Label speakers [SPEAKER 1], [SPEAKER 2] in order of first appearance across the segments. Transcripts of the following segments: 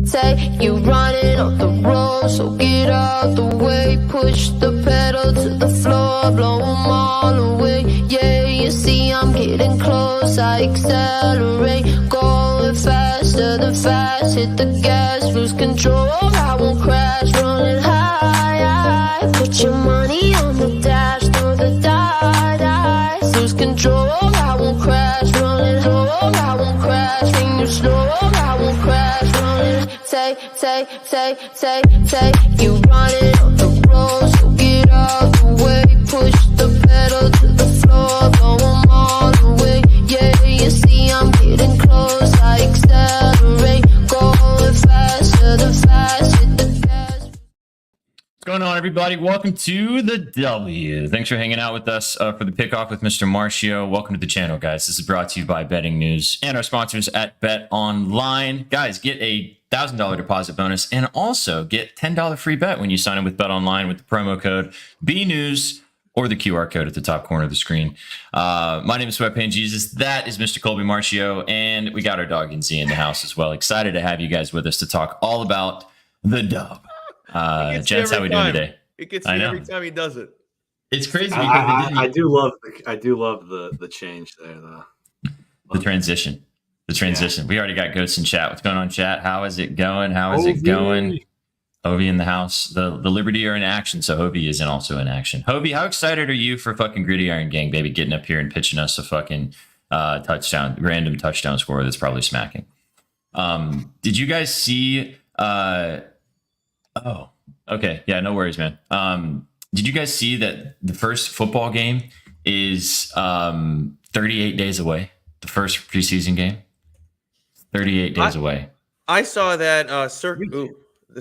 [SPEAKER 1] Say you running off the road, so get out the way. Push the pedal to the floor, blow them all away. Yeah, you see I'm getting close, I accelerate. Going faster than fast, hit the gas, lose control. I won't crash, running high. Put your money on the dash, throw the dice, lose control. I won't crash, running low. I won't crash, when you slow. I won't crash, running. Say, you running on the road, so get out the way. Push the pedal to the floor, blow them all away. Yeah, you see I'm getting close, I accelerate. Going faster than fast, hit the gas.
[SPEAKER 2] What's going on, everybody? Welcome to the W. Thanks for hanging out with us for the Pickoff with Mr. Marcio. Welcome to the channel, guys. This is brought to you by Betting News and our sponsors at BetOnline. Guys, get a $1,000 deposit bonus and also get $10 free bet when you sign up with BetOnline with the promo code BNews or the QR code at the top corner of the screen. My name is Sweatpants Jesus. That is Mr. Colby Marcio, and we got our dog in Z in the house as well. Excited to have you guys with us to talk all about the dub. Jets, how we doing today?
[SPEAKER 3] It gets me every time he does it.
[SPEAKER 2] It's crazy.
[SPEAKER 4] I do love the change there, though.
[SPEAKER 2] The transition. Yeah. We already got Ghosts in chat. What's going on, chat? How is it going? Hobie in the house. The Liberty are in action, so Hobie is also in action. Hobie, how excited are you for fucking Gridiron Gang, baby, getting up here and pitching us a fucking random touchdown score that's probably smacking? Did you guys see? Oh, okay. Yeah, no worries, man. Did you guys see that the first football game is 38 days away? The first preseason game. 38 days away.
[SPEAKER 3] I saw that the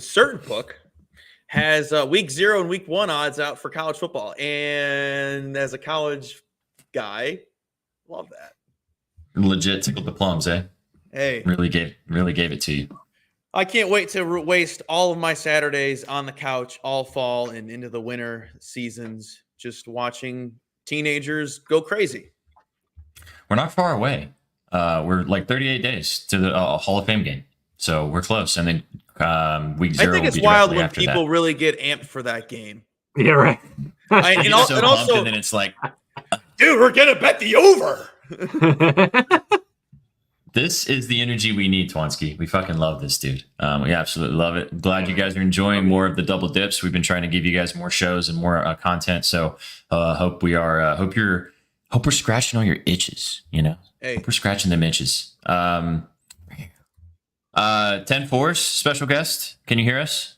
[SPEAKER 3] certain book has week 0 and week 1 odds out for college football. And as a college guy, love that.
[SPEAKER 2] Legit tickled the plums, eh?
[SPEAKER 3] Hey.
[SPEAKER 2] Really gave it to you.
[SPEAKER 3] I can't wait to waste all of my Saturdays on the couch all fall and into the winter seasons just watching teenagers go crazy.
[SPEAKER 2] We're not far away. We're like 38 days to the Hall of Fame game, so we're close. And then week 0.
[SPEAKER 3] I think it's wild when people really get amped for that game.
[SPEAKER 4] Yeah, right.
[SPEAKER 3] And also,
[SPEAKER 2] then it's like,
[SPEAKER 3] dude, we're gonna bet the over.
[SPEAKER 2] This is the energy we need, Twansky. We fucking love this, dude. We absolutely love it. I'm glad you guys are enjoying more of the double dips. We've been trying to give you guys more shows and more content. So hope we're scratching all your itches, you know?
[SPEAKER 3] Hey.
[SPEAKER 2] Hope we're scratching them itches. 10 Force, special guest. Can you hear us?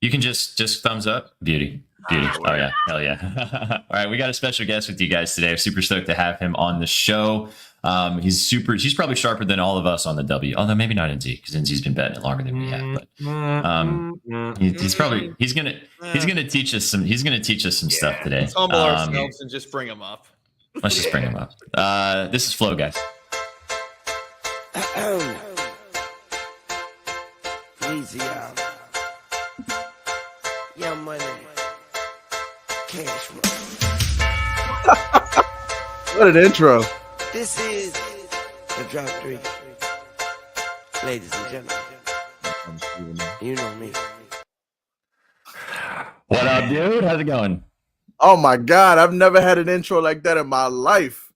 [SPEAKER 2] You can just thumbs up. Beauty. Oh, yeah. Hell yeah. All right. We got a special guest with you guys today. I'm super stoked to have him on the show. He's probably sharper than all of us on the W, although maybe not NZ, because NZ's been betting it longer than we have. But he's gonna teach us some stuff today.
[SPEAKER 3] Let's humble ourselves and just bring him up.
[SPEAKER 2] Let's just bring him up. This is Flo, guys.
[SPEAKER 5] Easy out. Young money. Cash flow.
[SPEAKER 6] What an intro.
[SPEAKER 5] This is the Drop 3. Ladies and gentlemen, you know me.
[SPEAKER 2] What up, dude? How's it going?
[SPEAKER 6] Oh my God, I've never had an intro like that in my life.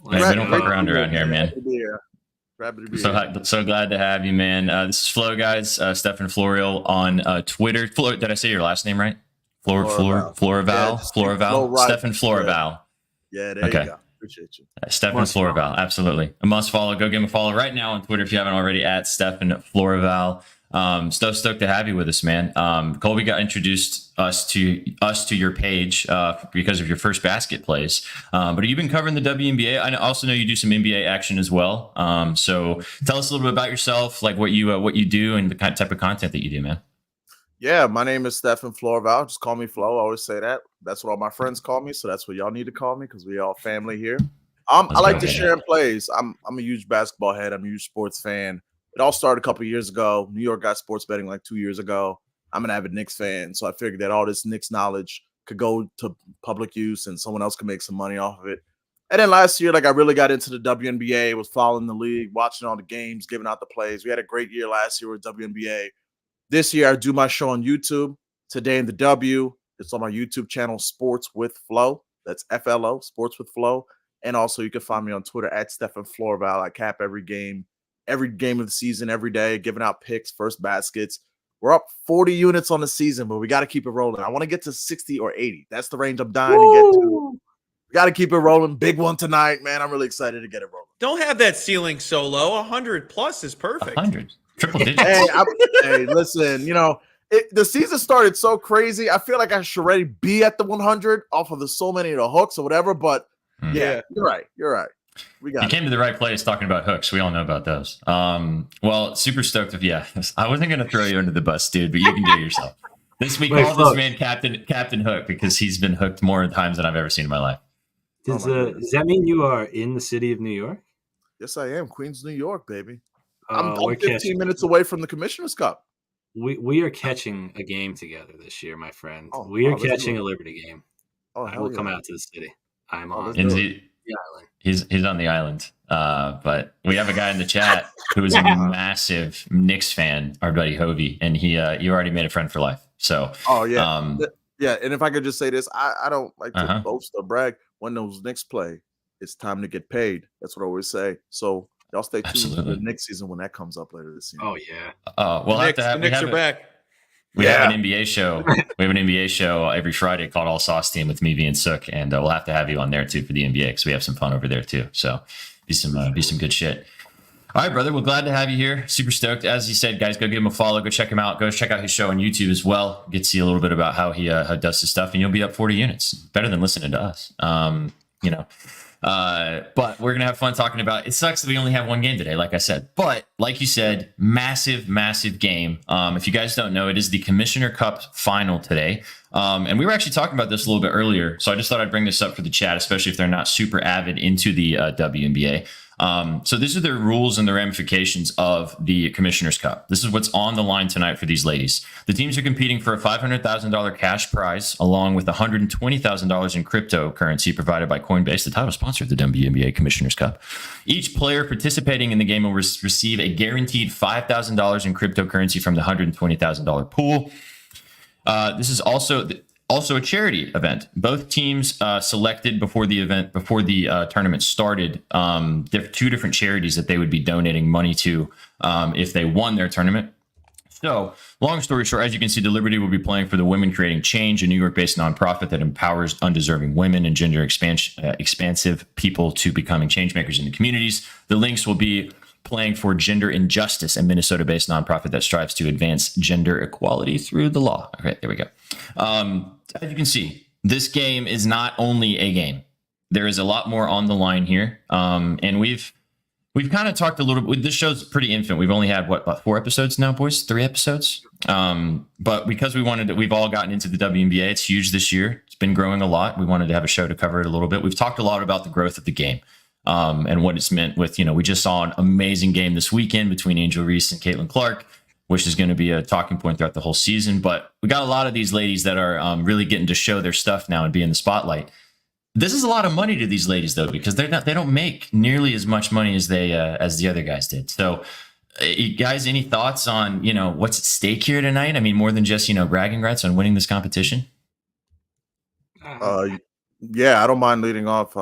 [SPEAKER 2] Man, we don't fuck around here, man. So glad to have you, man. This is Flo, guys. Stefan Florial on Twitter. Did I say your last name right? Florival. Stefan Florival.
[SPEAKER 6] Yeah, there you go. Appreciate you.
[SPEAKER 2] Stefan Florival, absolutely. A must follow. Go give him a follow right now on Twitter if you haven't already, at Stefan Florival. Stoked to have you with us, man. Colby got introduced us to your page because of your first basket plays. But you've been covering the WNBA. I also know you do some NBA action as well. So tell us a little bit about yourself, like what you do and the type of content that you do, man.
[SPEAKER 6] Yeah, my name is Stefan Florival. Just call me Flo. I always say that. That's what all my friends call me. So that's what y'all need to call me because we all family here. I like to share in plays. I'm a huge basketball head. I'm a huge sports fan. It all started a couple of years ago. New York got sports betting like 2 years ago. I'm an avid Knicks fan. So I figured that all this Knicks knowledge could go to public use and someone else could make some money off of it. And then last year, like I really got into the WNBA, was following the league, watching all the games, giving out the plays. We had a great year last year with WNBA. This year, I do my show on YouTube. Today in the W, it's on my YouTube channel, Sports with Flow. That's FLO, Sports with Flow. And also, you can find me on Twitter at Stephen Florval. I cap every game of the season, every day, giving out picks, first baskets. We're up 40 units on the season, but we got to keep it rolling. I want to get to 60 or 80. That's the range I'm dying to get to. We got to keep it rolling. Big one tonight, man. I'm really excited to get it rolling.
[SPEAKER 3] Don't have that ceiling so low. 100 plus is perfect.
[SPEAKER 2] 100. Triple digits.
[SPEAKER 6] Hey, listen, the season started so crazy. I feel like I should already be at the 100 off of so many of the hooks or whatever. But yeah, you're right. We got
[SPEAKER 2] You came to the right place talking about hooks. We all know about those. Well, super stoked if I wasn't going to throw you under the bus, dude, but you can do it yourself. This week, call this man Captain Hook because he's been hooked more times than I've ever seen in my life.
[SPEAKER 4] Does that mean you are in the city of New York?
[SPEAKER 6] Yes, I am. Queens, New York, baby. I'm 15 minutes away from the Commissioner's Cup.
[SPEAKER 4] We are catching a game together this year, my friend.
[SPEAKER 6] We
[SPEAKER 4] are catching a Liberty game.
[SPEAKER 6] I
[SPEAKER 4] will come out to the city. I'm on
[SPEAKER 2] the
[SPEAKER 4] island.
[SPEAKER 2] He's on the island. But we have a guy in the chat who is a massive Knicks fan, our buddy Hovey, and you already made a friend for life. So
[SPEAKER 6] yeah. And if I could just say this, I don't like to boast or brag. When those Knicks play, it's time to get paid. That's what I always say. So y'all stay tuned for the Knicks season when that comes up later this year.
[SPEAKER 4] Oh yeah.
[SPEAKER 3] The Knicks are back.
[SPEAKER 2] We have an NBA show. We have an NBA show every Friday called All Sauce Team with me, V, and Sook, and we'll have to have you on there too for the NBA because we have some fun over there too. So be some good shit. All right, brother. We're glad to have you here. Super stoked. As you said, guys, go give him a follow. Go check him out. Go check out his show on YouTube as well. Get to see a little bit about how he does his stuff, and you'll be up 40 units. Better than listening to us. But we're gonna have fun talking about. It sucks that we only have one game today, like I said. But like you said, massive game. If you guys don't know, it is the Commissioner Cup final today. And we were actually talking about this a little bit earlier, so I just thought I'd bring this up for the chat, especially if they're not super avid into the WNBA. So these are the rules and the ramifications of the Commissioner's Cup. This is what's on the line tonight for these ladies. The teams are competing for a $500,000 cash prize, along with $120,000 in cryptocurrency provided by Coinbase, the title sponsor of the WNBA Commissioner's Cup. Each player participating in the game will receive a guaranteed $5,000 in cryptocurrency from the $120,000 pool. This is also a charity event. Both teams selected before the tournament started. There are two different charities that they would be donating money to if they won their tournament. So, long story short, as you can see, the Liberty will be playing for the Women Creating Change, a New York-based nonprofit that empowers undeserving women and gender expansive people to becoming change makers in the communities. The links will be playing for Gender Injustice, a Minnesota-based nonprofit that strives to advance gender equality through the law. Okay, there we go. As you can see, this game is not only a game. There is a lot more on the line here. And we've kind of talked a little bit. This show's pretty infant. We've only had, about 4 episodes now, boys? 3 episodes? But because we've all gotten into the WNBA. It's huge this year. It's been growing a lot. We wanted to have a show to cover it a little bit. We've talked a lot about the growth of the game. And what it's meant with, we just saw an amazing game this weekend between Angel Reese and Caitlin Clark, which is going to be a talking point throughout the whole season. But we got a lot of these ladies that are really getting to show their stuff now and be in the spotlight. This is a lot of money to these ladies, though, because they don't make nearly as much money as as the other guys did. So, you guys, any thoughts on what's at stake here tonight? I mean, more than just bragging rights on winning this competition.
[SPEAKER 6] Yeah, I don't mind leading off.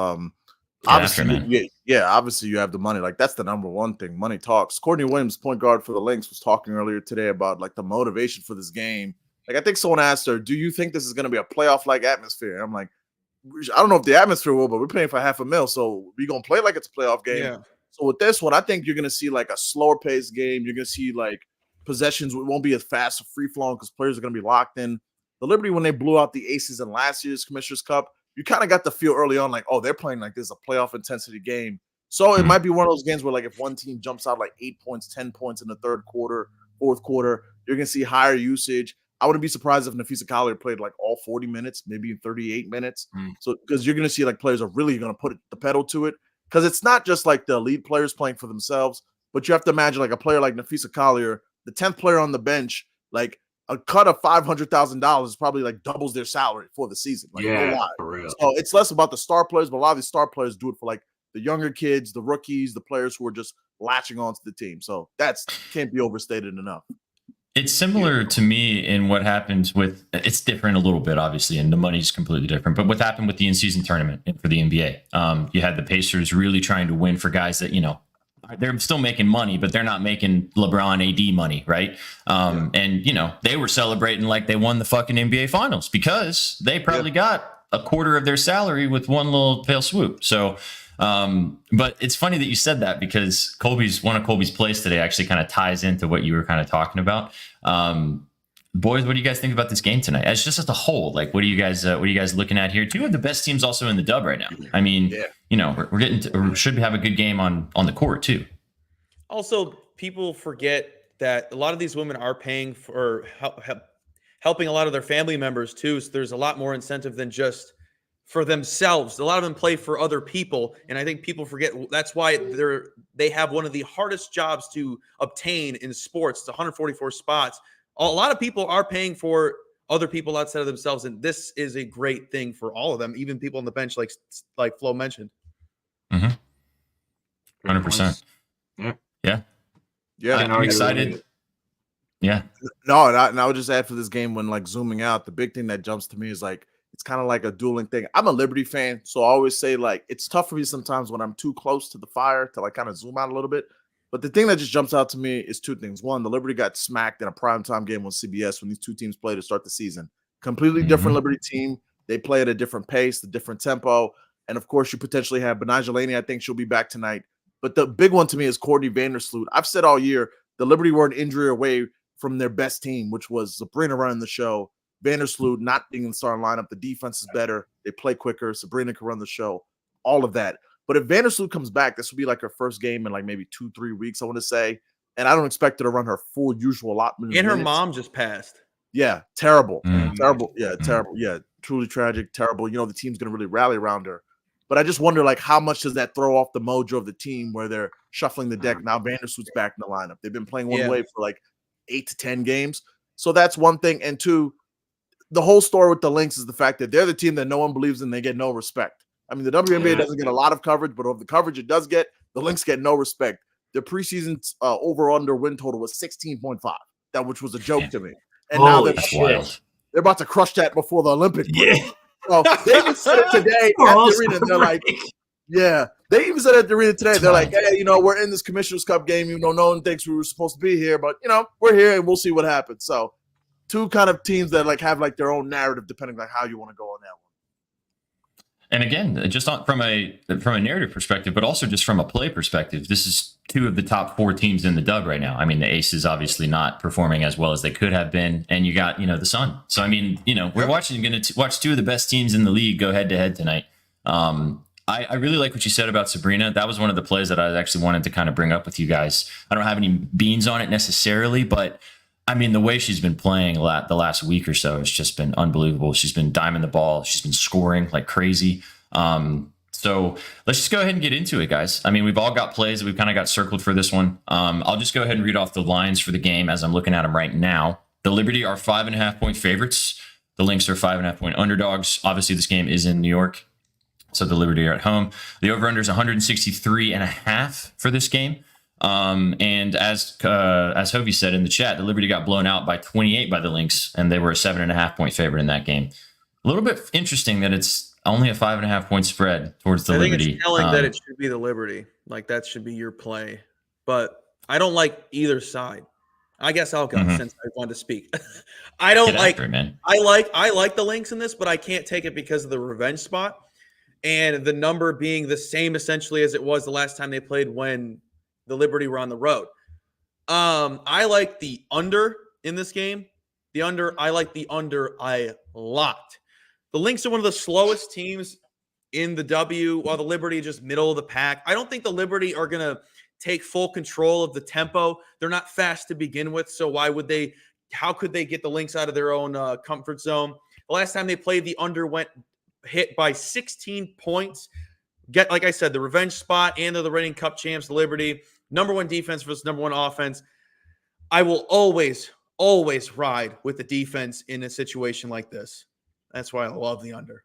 [SPEAKER 6] Obviously you have the money. Like, that's the number one thing. Money talks. Courtney Williams, point guard for the Lynx, was talking earlier today about like the motivation for this game. Like, I think someone asked her, "Do you think this is going to be a playoff-like atmosphere?" And I'm like, I don't know if the atmosphere will, but we're paying for $500,000, so we're gonna play like it's a playoff game.
[SPEAKER 3] Yeah.
[SPEAKER 6] So with this one, I think you're gonna see like a slower paced game. You're gonna see like possessions. It won't be as fast or free flowing because players are gonna be locked in. The Liberty, when they blew out the Aces in last year's Commissioner's Cup, you kind of got the feel early on, like, oh, they're playing like this is a playoff intensity game. So it might be one of those games where, like, if one team jumps out like 8 points, 10 points in the third quarter, fourth quarter, you're gonna see higher usage. I wouldn't be surprised if Nafisa Collier played like all 40 minutes, maybe 38 minutes. So because you're gonna see like players are really gonna put the pedal to it, because it's not just like the elite players playing for themselves, but you have to imagine like a player like Nafisa Collier, the 10th player on the bench, like a cut of $500,000 probably like doubles their salary for the season. Like, no lie.
[SPEAKER 4] For real.
[SPEAKER 6] So it's less about the star players, but a lot of these star players do it for like the younger kids, the rookies, the players who are just latching onto the team. So that's can't be overstated enough.
[SPEAKER 2] It's similar to me in what happens with, it's different a little bit, obviously, and the money's completely different. But what happened with the in-season tournament for the NBA? You had the Pacers really trying to win for guys that, they're still making money, but they're not making LeBron AD money, right? And, they were celebrating like they won the fucking NBA finals because they probably got a quarter of their salary with one little fail swoop. So, but it's funny that you said that because one of Colby's plays today actually kind of ties into what you were kind of talking about. Boys, what do you guys think about this game tonight? As just as a whole, like, what are you guys looking at here? Two of the best teams also in the dub right now. I mean, we're getting to, we should have a good game on the court too.
[SPEAKER 3] Also, people forget that a lot of these women are paying for helping a lot of their family members too. So there's a lot more incentive than just for themselves. A lot of them play for other people, and I think people forget that's why they have one of the hardest jobs to obtain in sports. It's 144 spots. A lot of people are paying for other people outside of themselves, and this is a great thing for all of them, even people on the bench, like Flo mentioned.
[SPEAKER 2] 100%. Yeah. I'm excited. Yeah.
[SPEAKER 6] No, and I would just add for this game when like zooming out, the big thing that jumps to me is like it's kind of like a dueling thing. I'm a Liberty fan, so I always say like it's tough for me sometimes when I'm too close to the fire to like kind of zoom out a little bit. But the thing that just jumps out to me is two things. One, the Liberty got smacked in a primetime game on CBS when these two teams played to start the season. Completely different Liberty team. They play at a different pace, a different tempo. And, of course, you potentially have Benaj Laney. I think she'll be back tonight. But the big one to me is Courtney Vandersloot. I've said all year the Liberty were an injury away from their best team, which was Sabrina running the show. Vandersloot not being in the starting lineup. The defense is better. They play quicker. Sabrina can run the show. All of that. But if Vandersloot comes back, this will be like her first game in like maybe 2-3 weeks, I want to say. And I don't expect her to run her full usual allotment.
[SPEAKER 3] And her mom just passed.
[SPEAKER 6] Yeah, terrible. Terrible. Yeah, terrible. Yeah, truly tragic, terrible. The team's going to really rally around her. But I just wonder, like, how much does that throw off the mojo of the team where they're shuffling the deck? Now Vandersloot's back in the lineup. They've been playing one way for like 8 to 10 games. So that's one thing. And two, the whole story with the Lynx is the fact that they're the team that no one believes in. They get no respect. I mean, the WNBA doesn't get a lot of coverage, but of the coverage it does get, the Lynx get no respect. Their preseason over-under win total was 16.5, which was a joke to me. And now they're about to crush that before the Olympics. So they even said it today at the arena. They're like, they even said it at the arena today. They're like, hey, we're in this Commissioner's Cup game. No one thinks we were supposed to be here, but, we're here and we'll see what happens. So two kind of teams that like have like their own narrative depending on how you want to go on that one.
[SPEAKER 2] And again, just from a narrative perspective, but also just from a play perspective, this is two of the top 4 teams in the dub right now. I mean, the Aces obviously not performing as well as they could have been, and you got the Sun. So I mean, we're going to watch two of the best teams in the league go head to head tonight. I really like what you said about Sabrina. That was one of the plays that I actually wanted to kind of bring up with you guys. I don't have any beans on it necessarily, but I mean, the way she's been playing the last week or so has just been unbelievable. She's been diming the ball. She's been scoring like crazy. So let's just go ahead and get into it, guys. I mean, we've all got plays that we've kind of got circled for this one. I'll just go ahead and read off the lines for the game as I'm looking at them right now. The Liberty are 5.5-point favorites. The Lynx are 5.5-point underdogs. Obviously, this game is in New York, so the Liberty are at home. The over-under is 163.5 for this game. And as Hovey said in the chat, the Liberty got blown out by 28 by the Lynx, and they were a 7.5-point favorite in that game. A little bit interesting that it's only a 5.5-point spread towards the Liberty.
[SPEAKER 3] I think it's telling that it should be the Liberty. Like that should be your play, but I don't like either side. I guess I'll go since I wanted to speak. I don't like it, man. I like the Lynx in this, but I can't take it because of the revenge spot and the number being the same essentially as it was the last time they played when the Liberty were on the road. I like the under in this game. I like the under a lot. The Lynx are one of the slowest teams in the W, while the Liberty just middle of the pack. I don't think the Liberty are going to take full control of the tempo. They're not fast to begin with, so why would they? How could they get the Lynx out of their own comfort zone? The last time they played, the under went hit by 16 points. Like I said, the revenge spot, and they're the reigning Cup champs, the Liberty. Number 1 defense versus number 1 offense. I will always always ride with the defense in a situation like this. That's why I love the under.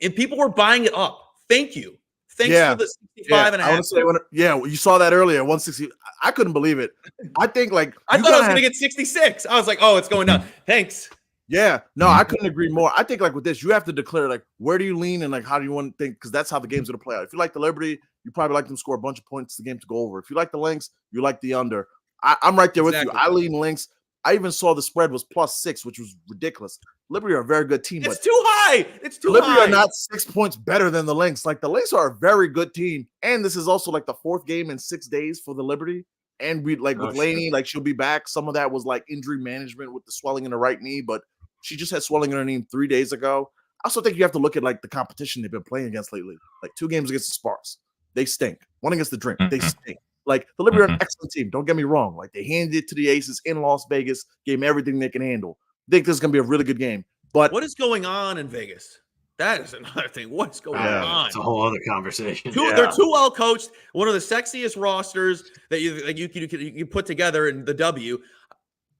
[SPEAKER 3] And people were buying it up. Thank you. Thanks for the 65 and a half.
[SPEAKER 6] I want to say you saw that earlier, 160. I couldn't believe it. I think
[SPEAKER 3] I thought I was going to get 66. I was like, oh, it's going down. Thanks.
[SPEAKER 6] Yeah, no, I couldn't agree more. I think like with this, you have to declare like where do you lean and like how do you want to think, because that's how the game's going to play out. If you like the Liberty, you probably like them to score a bunch of points the game to go over. If you like the Lynx, you like the under. I'm right there with you. I lean Lynx. I even saw the spread was +6, which was ridiculous. Liberty are a very good team.
[SPEAKER 3] It's too high. It's too
[SPEAKER 6] Liberty
[SPEAKER 3] high.
[SPEAKER 6] are not 6 points better than the Lynx. Like the Lynx are a very good team, and this is also like the 4th game in 6 days for the Liberty. And we with Lainey, like she'll be back. Some of that was like injury management with the swelling in the right knee, but she just had swelling in her knee 3 days ago. I also think you have to look at like the competition they've been playing against lately. Like 2 games against the Sparks, they stink. 1 against the Drink, they stink. Like the Liberty are an excellent team. Don't get me wrong. Like they handed it to the Aces in Las Vegas, gave them everything they can handle. I think this is gonna be a really good game. But
[SPEAKER 3] what is going on in Vegas? That is another thing. What's going on?
[SPEAKER 4] It's a whole other conversation.
[SPEAKER 3] They're too well coached. One of the sexiest rosters that you put together in the W.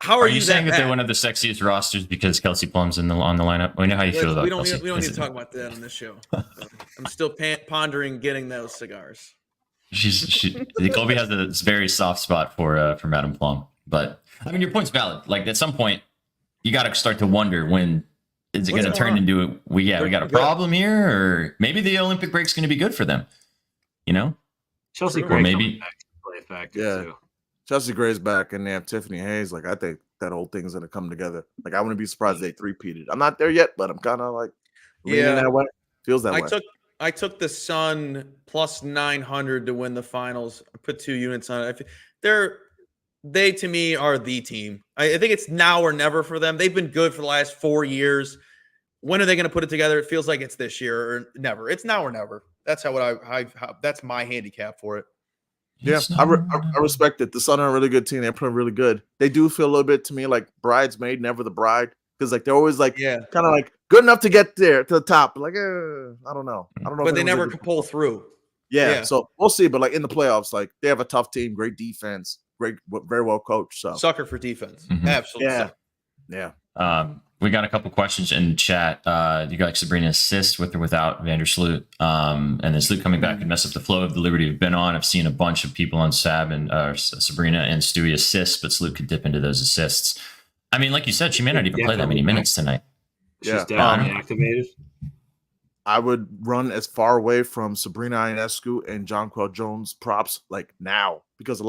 [SPEAKER 3] How are you
[SPEAKER 2] saying that they're one of the sexiest rosters because Kelsey Plum's on the lineup? We know how you feel about Kelsey.
[SPEAKER 3] We don't need to talk about that on this show. I'm still pondering getting those cigars.
[SPEAKER 2] Colby has a very soft spot for Madam Plum, but I mean your point's valid. Like at some point, you got to start to wonder when is it going to turn into we got a problem here, or maybe the Olympic break's going to be good for them. You know,
[SPEAKER 4] Chelsea
[SPEAKER 2] Gray
[SPEAKER 4] maybe play a factor too.
[SPEAKER 6] Chelsea Gray's back, and they have Tiffany Hayes. Like I think that whole thing's going to come together. Like I wouldn't be surprised they 3-peated. I'm not there yet, but I'm kind of like leaning that way. Feels that way.
[SPEAKER 3] I took the Sun +900 to win the finals. I put 2 units on it. They to me are the team. I think it's now or never for them. They've been good for the last 4 years. When are they going to put it together? It feels like it's this year or never. It's now or never. That's that's my handicap for it.
[SPEAKER 6] Yeah, I respect it. The Sun are a really good team. They're playing really good. They do feel a little bit to me like bridesmaid, never the bride, because like they're always like kind of like good enough to get there to the top. Like I don't know.
[SPEAKER 3] But they never can pull through.
[SPEAKER 6] Yeah, so we'll see. But like in the playoffs, like they have a tough team, great defense, very well coached. So
[SPEAKER 3] sucker for defense, absolutely.
[SPEAKER 6] Yeah.
[SPEAKER 2] We got a couple questions in chat. You got like Sabrina assist with or without Vandersloot, and then Sloot coming back and mess up the flow of the Liberty have been on. I've seen a bunch of people on Sab and Sabrina and Stewie assist, but Sloot could dip into those assists. I mean, like you said, she may not even play that many minutes tonight.
[SPEAKER 4] She's definitely activated.
[SPEAKER 6] I would run as far away from Sabrina Ionescu and Jonquel Jones props like now because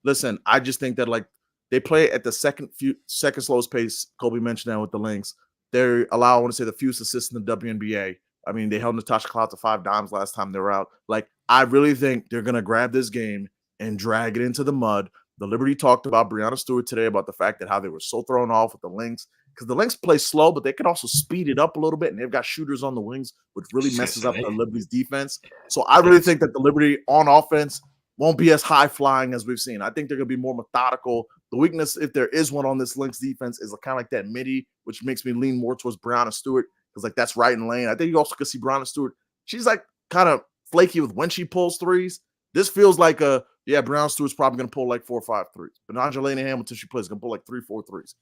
[SPEAKER 6] listen, I just think that like they play at the second slowest pace. Colby mentioned that with the Lynx. They allow, I want to say, the fewest assists in the WNBA. I mean, they held Natasha Cloud to 5 dimes last time they were out. Like, I really think they're going to grab this game and drag it into the mud. The Liberty talked about Breanna Stewart today about the fact that how they were so thrown off with the Lynx because the Lynx play slow, but they can also speed it up a little bit, and they've got shooters on the wings, which really messes up the Liberty's defense. So I really think that the Liberty on offense won't be as high flying as we've seen. I think they're going to be more methodical. The weakness, if there is one on this Lynx defense, is kind of like that midi, which makes me lean more towards Breanna Stewart because like that's right in lane. I think you also could see Breanna Stewart. She's like kind of flaky with when she pulls threes. This feels like Breanna Stewart's probably going to pull like 4 or 5 threes. But Angelina Hamilton, she plays, going to pull like 3-4 threes.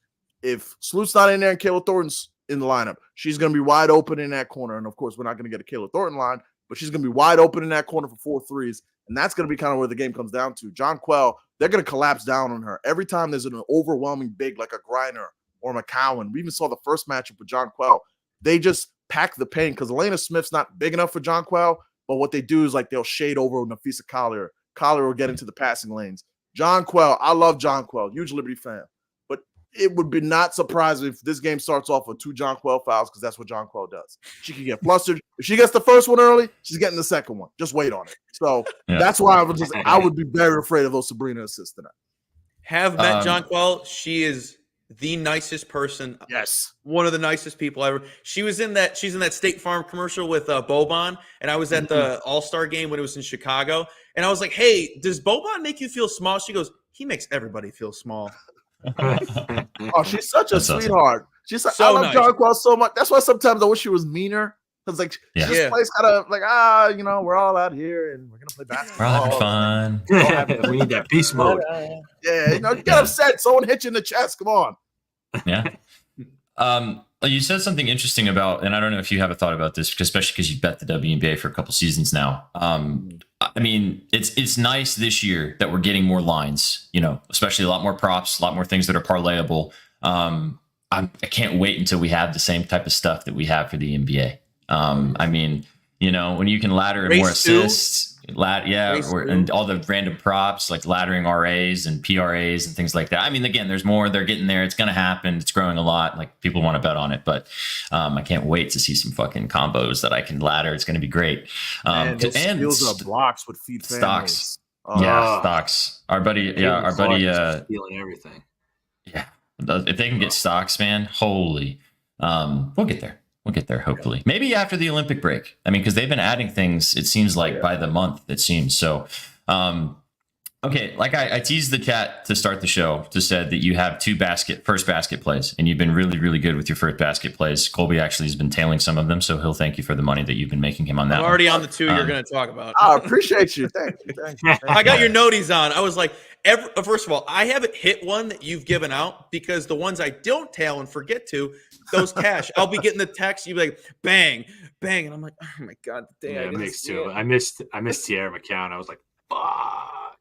[SPEAKER 6] If Sloot's not in there and Kayla Thornton's in the lineup, she's going to be wide open in that corner. And of course, we're not going to get a Kayla Thornton line, but she's going to be wide open in that corner for 4 threes. And that's going to be kind of where the game comes down to. Jonquel, they're going to collapse down on her. Every time there's an overwhelming big like a Griner or McCowan, we even saw the first matchup with Jonquel. They just pack the paint because Elena Smith's not big enough for Jonquel, but what they do is like they'll shade over Nafisa Collier. Collier will get into the passing lanes. Jonquel, I love Jonquel, huge Liberty fan. But it would be not surprising if this game starts off with 2 Jonquel fouls because that's what Jonquel does. She can get flustered. If she gets the first one early, she's getting the second one. Just wait on it. So that's why I would be very afraid of those Sabrina assists tonight.
[SPEAKER 3] Have met Jonquel. She is the nicest person.
[SPEAKER 6] Yes.
[SPEAKER 3] One of the nicest people ever. She's in that State Farm commercial with Boban, and I was at the All-Star game when it was in Chicago, and I was like, hey, does Boban make you feel small? She goes, he makes everybody feel small.
[SPEAKER 6] She's such a sweetheart. She's like, I love Jonquel so much. That's why sometimes I wish she was meaner. Because like
[SPEAKER 2] Yeah.
[SPEAKER 6] she just plays kind of like we're all out here and we're gonna play
[SPEAKER 2] We're all
[SPEAKER 6] basketball.
[SPEAKER 2] having fun.
[SPEAKER 4] We need that beast mode.
[SPEAKER 6] Yeah, you get upset. Someone hit you in the chest. Come on.
[SPEAKER 2] Yeah. You said something interesting about, and I don't know if you have a thought about this, especially because you've bet the WNBA for a couple seasons now. I mean, it's nice this year that we're getting more lines, especially a lot more props, a lot more things that are parlayable. I can't wait until we have the same type of stuff that we have for the NBA. I mean, when you can ladder and more assists, and all the random props like laddering RAs and PRAs and things like that. I mean, again, there's more. They're getting there. It's going to happen. It's growing a lot. Like people want to bet on it, but I can't wait to see some fucking combos that I can ladder. It's going to be great.
[SPEAKER 6] And steals of blocks would feed
[SPEAKER 2] stocks.
[SPEAKER 6] Families.
[SPEAKER 2] Stocks. Our buddy,
[SPEAKER 4] stealing everything.
[SPEAKER 2] Yeah, if they can get stocks, man, holy. We'll get there. We'll get there, hopefully. Maybe after the Olympic break. I mean, because they've been adding things, it seems like, by the month, it seems. So, okay, like I teased the chat to start the show, just said that you have first basket plays, and you've been really, really good with your first basket plays. Colby actually has been tailing some of them, so he'll thank you for the money that you've been making him on that.
[SPEAKER 3] I'm already on the two you're going to talk about.
[SPEAKER 6] I appreciate you. Thank you.
[SPEAKER 3] I got your noties on. I was like, first of all, I haven't hit one that you've given out because the ones I don't tail and forget to, those cash. I'll be getting the text. You'll be like, bang, bang. And I'm like, oh my God.
[SPEAKER 4] Yeah, it makes too. I missed Tierra McCown. I was like, fuck.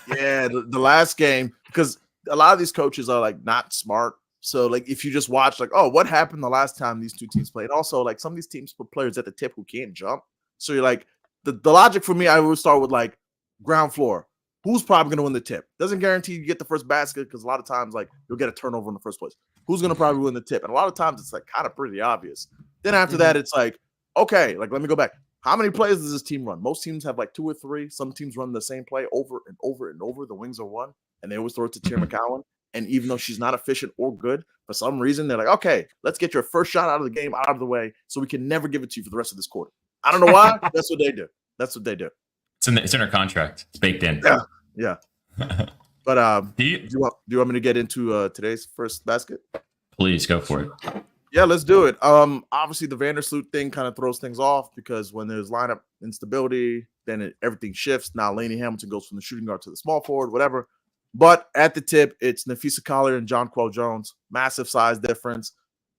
[SPEAKER 6] Yeah, the last game, because a lot of these coaches are like not smart. So like if you just watch like, oh, what happened the last time these two teams played? Also, like some of these teams put players at the tip who can't jump. So you're like, the logic for me, I would start with like ground floor. Who's probably going to win the tip? Doesn't guarantee you get the first basket because a lot of times like you'll get a turnover in the first place. Who's going to probably win the tip? And a lot of times it's like kind of pretty obvious. Then after that, it's like, okay, like let me go back. How many plays does this team run? Most teams have like 2 or 3. Some teams run the same play over and over and over. The wings are one, and they always throw it to Tierra McCowan. And even though she's not efficient or good, for some reason, they're like, okay, let's get your first shot out of the game out of the way so we can never give it to you for the rest of this quarter. I don't know why. That's what they do. That's what they do.
[SPEAKER 2] It's in our contract. It's baked in.
[SPEAKER 6] Yeah. But do you want me to get into today's first basket?
[SPEAKER 2] Please go for it.
[SPEAKER 6] Yeah, let's do it. Obviously the Vandersloot thing kind of throws things off because when there's lineup instability, then everything shifts. Now Lainey Hamilton goes from the shooting guard to the small forward, whatever. But at the tip, it's Nafisa Collier and Jonquel Jones. Massive size difference.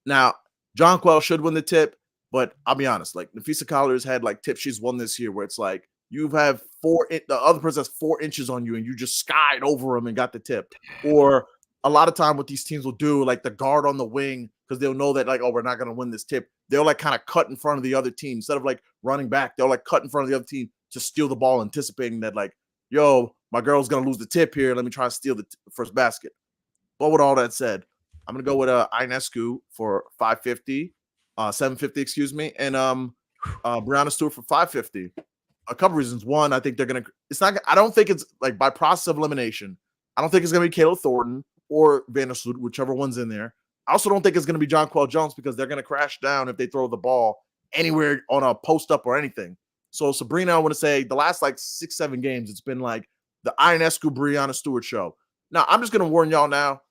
[SPEAKER 6] Now, Jonquel should win the tip, but I'll be honest, like Nafisa Collier's had like tips she's won this year where it's like you have the other person has 4 inches on you and you just skied over them and got the tip. Or a lot of time what these teams will do, like the guard on the wing, because they'll know that like, oh, we're not going to win this tip. They'll like kind of cut in front of the other team. Instead of like running back, they'll like cut in front of the other team to steal the ball, anticipating that like, yo, my girl's going to lose the tip here. Let me try and steal the first basket. But with all that said, I'm going to go with Ionescu for 550, 750, excuse me, and Brianna Stewart for 550. A couple reasons. One, I think they're going to, I don't think it's like by process of elimination. I don't think it's going to be Kayla Thornton or Vandersloot, whichever one's in there. I also don't think it's going to be Jonquel Jones because they're going to crash down if they throw the ball anywhere on a post up or anything. So Sabrina, I want to say the last like 6-7 games, it's been like the Ionescu Brianna Stewart show. Now, I'm just going to warn y'all now.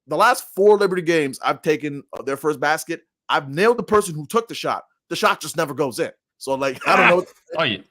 [SPEAKER 6] The last 4 Liberty games, I've taken their first basket. I've nailed the person who took the shot. The shot just never goes in. So, like, I don't know.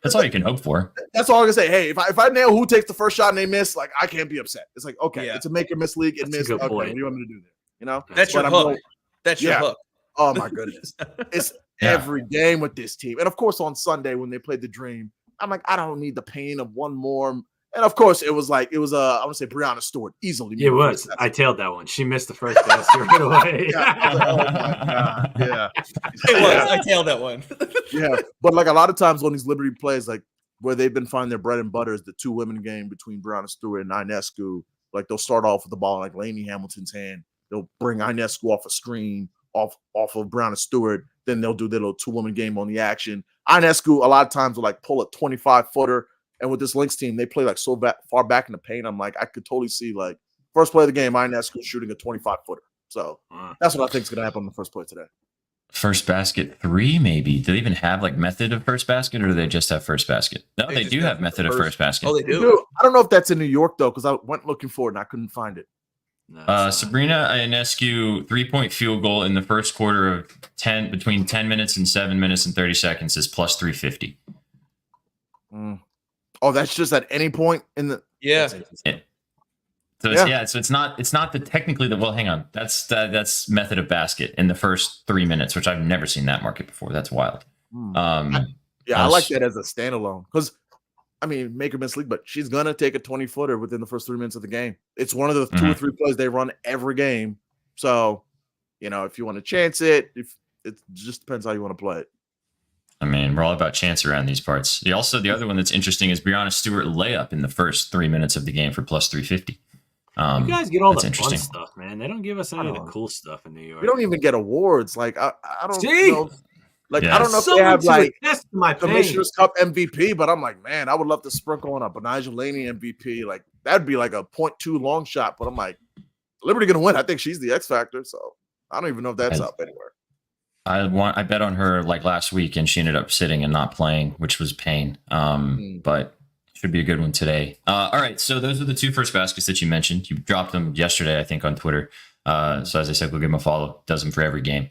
[SPEAKER 2] That's all you can hope for.
[SPEAKER 6] That's all I'm going to say. Hey, if I nail who takes the first shot and they miss, like, I can't be upset. It's like, okay, it's a make or miss league. It missed. Okay, what do you want me to do there? You know?
[SPEAKER 3] That's your hook. That's your hook.
[SPEAKER 6] Oh, my goodness. It's every game with this team. And, of course, on Sunday when they played the Dream, I'm like, I don't need the pain of one more. And, of course, I want to say Brianna Stewart easily.
[SPEAKER 4] It was. I tailed that one. She missed the first basket right away.
[SPEAKER 6] Oh, my God. Yeah.
[SPEAKER 3] It was. I tailed that one.
[SPEAKER 6] Yeah. But, like, a lot of times on these Liberty plays, like, where they've been finding their bread and butter is the 2 women game between Brianna Stewart and Ionescu. Like, they'll start off with the ball in, like, Lainey Hamilton's hand. They'll bring Ionescu off a screen, off of Brianna Stewart. Then they'll do their little 2-woman game on the action. Ionescu, a lot of times, will, like, pull a 25-footer. And with this Lynx team, they play like so far back in the paint. I'm like, I could totally see like first play of the game, Ionescu shooting a 25-footer. So that's what I think is going to happen on the first play today.
[SPEAKER 2] First basket 3, maybe. Do they even have like method of first basket, or do they just have first basket? No, they do have method of first basket.
[SPEAKER 3] Oh, they do.
[SPEAKER 6] I don't know if that's in New York though, because I went looking for it and I couldn't find it.
[SPEAKER 4] No,
[SPEAKER 2] Sabrina Ionescu 3-point field goal in the first quarter of between 10 minutes and 7 minutes and 30 seconds is plus 350.
[SPEAKER 6] Oh, that's just at any point in the.
[SPEAKER 3] Yeah.
[SPEAKER 2] So it's not technically well, hang on. That's method of basket in the first 3 minutes, which I've never seen that market before. That's wild.
[SPEAKER 6] I like that as a standalone because I mean, make or miss league, but she's gonna take a 20-footer within the first 3 minutes of the game. It's one of the 2 or 3 plays they run every game. So, if you want to chance it, it just depends how you want to play it.
[SPEAKER 2] I mean, we're all about chance around these parts. The other one that's interesting is Breonna Stewart layup in the first 3 minutes of the game for plus 350.
[SPEAKER 4] You guys get all the fun stuff, man. They don't give us any of the cool stuff in New York.
[SPEAKER 6] We don't even get awards. Like I don't know. Like
[SPEAKER 2] Yeah.
[SPEAKER 6] I don't know if they have like
[SPEAKER 4] my
[SPEAKER 6] Commissioner's Cup MVP, but I'm like, man, I would love to sprinkle on a Benijah Laney MVP. Like that'd be like a 0.2 long shot. But I'm like, Liberty gonna win. I think she's the X factor. So I don't even know if that's up anywhere.
[SPEAKER 2] I bet on her like last week, and she ended up sitting and not playing, which was pain. But should be a good one today. All right, so those are the 2 first baskets that you mentioned. You dropped them yesterday, I think, on Twitter. So as I said, we'll give them a follow. Does them for every game.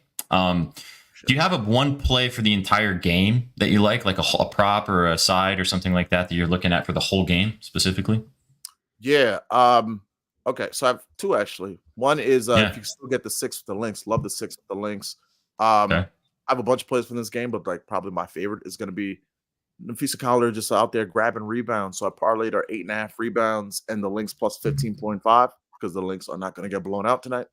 [SPEAKER 2] Do you have a one play for the entire game that you like a prop or a side or something like that you're looking at for the whole game specifically?
[SPEAKER 6] Yeah. Okay. So I have 2 actually. One is if you can still get the 6 with the links. Love the 6 with the links. I have a bunch of plays from this game, but like probably my favorite is going to be Nafisa Collier just out there grabbing rebounds. So I parlayed our 8.5 rebounds and the links plus 15.5 because the links are not going to get blown out tonight.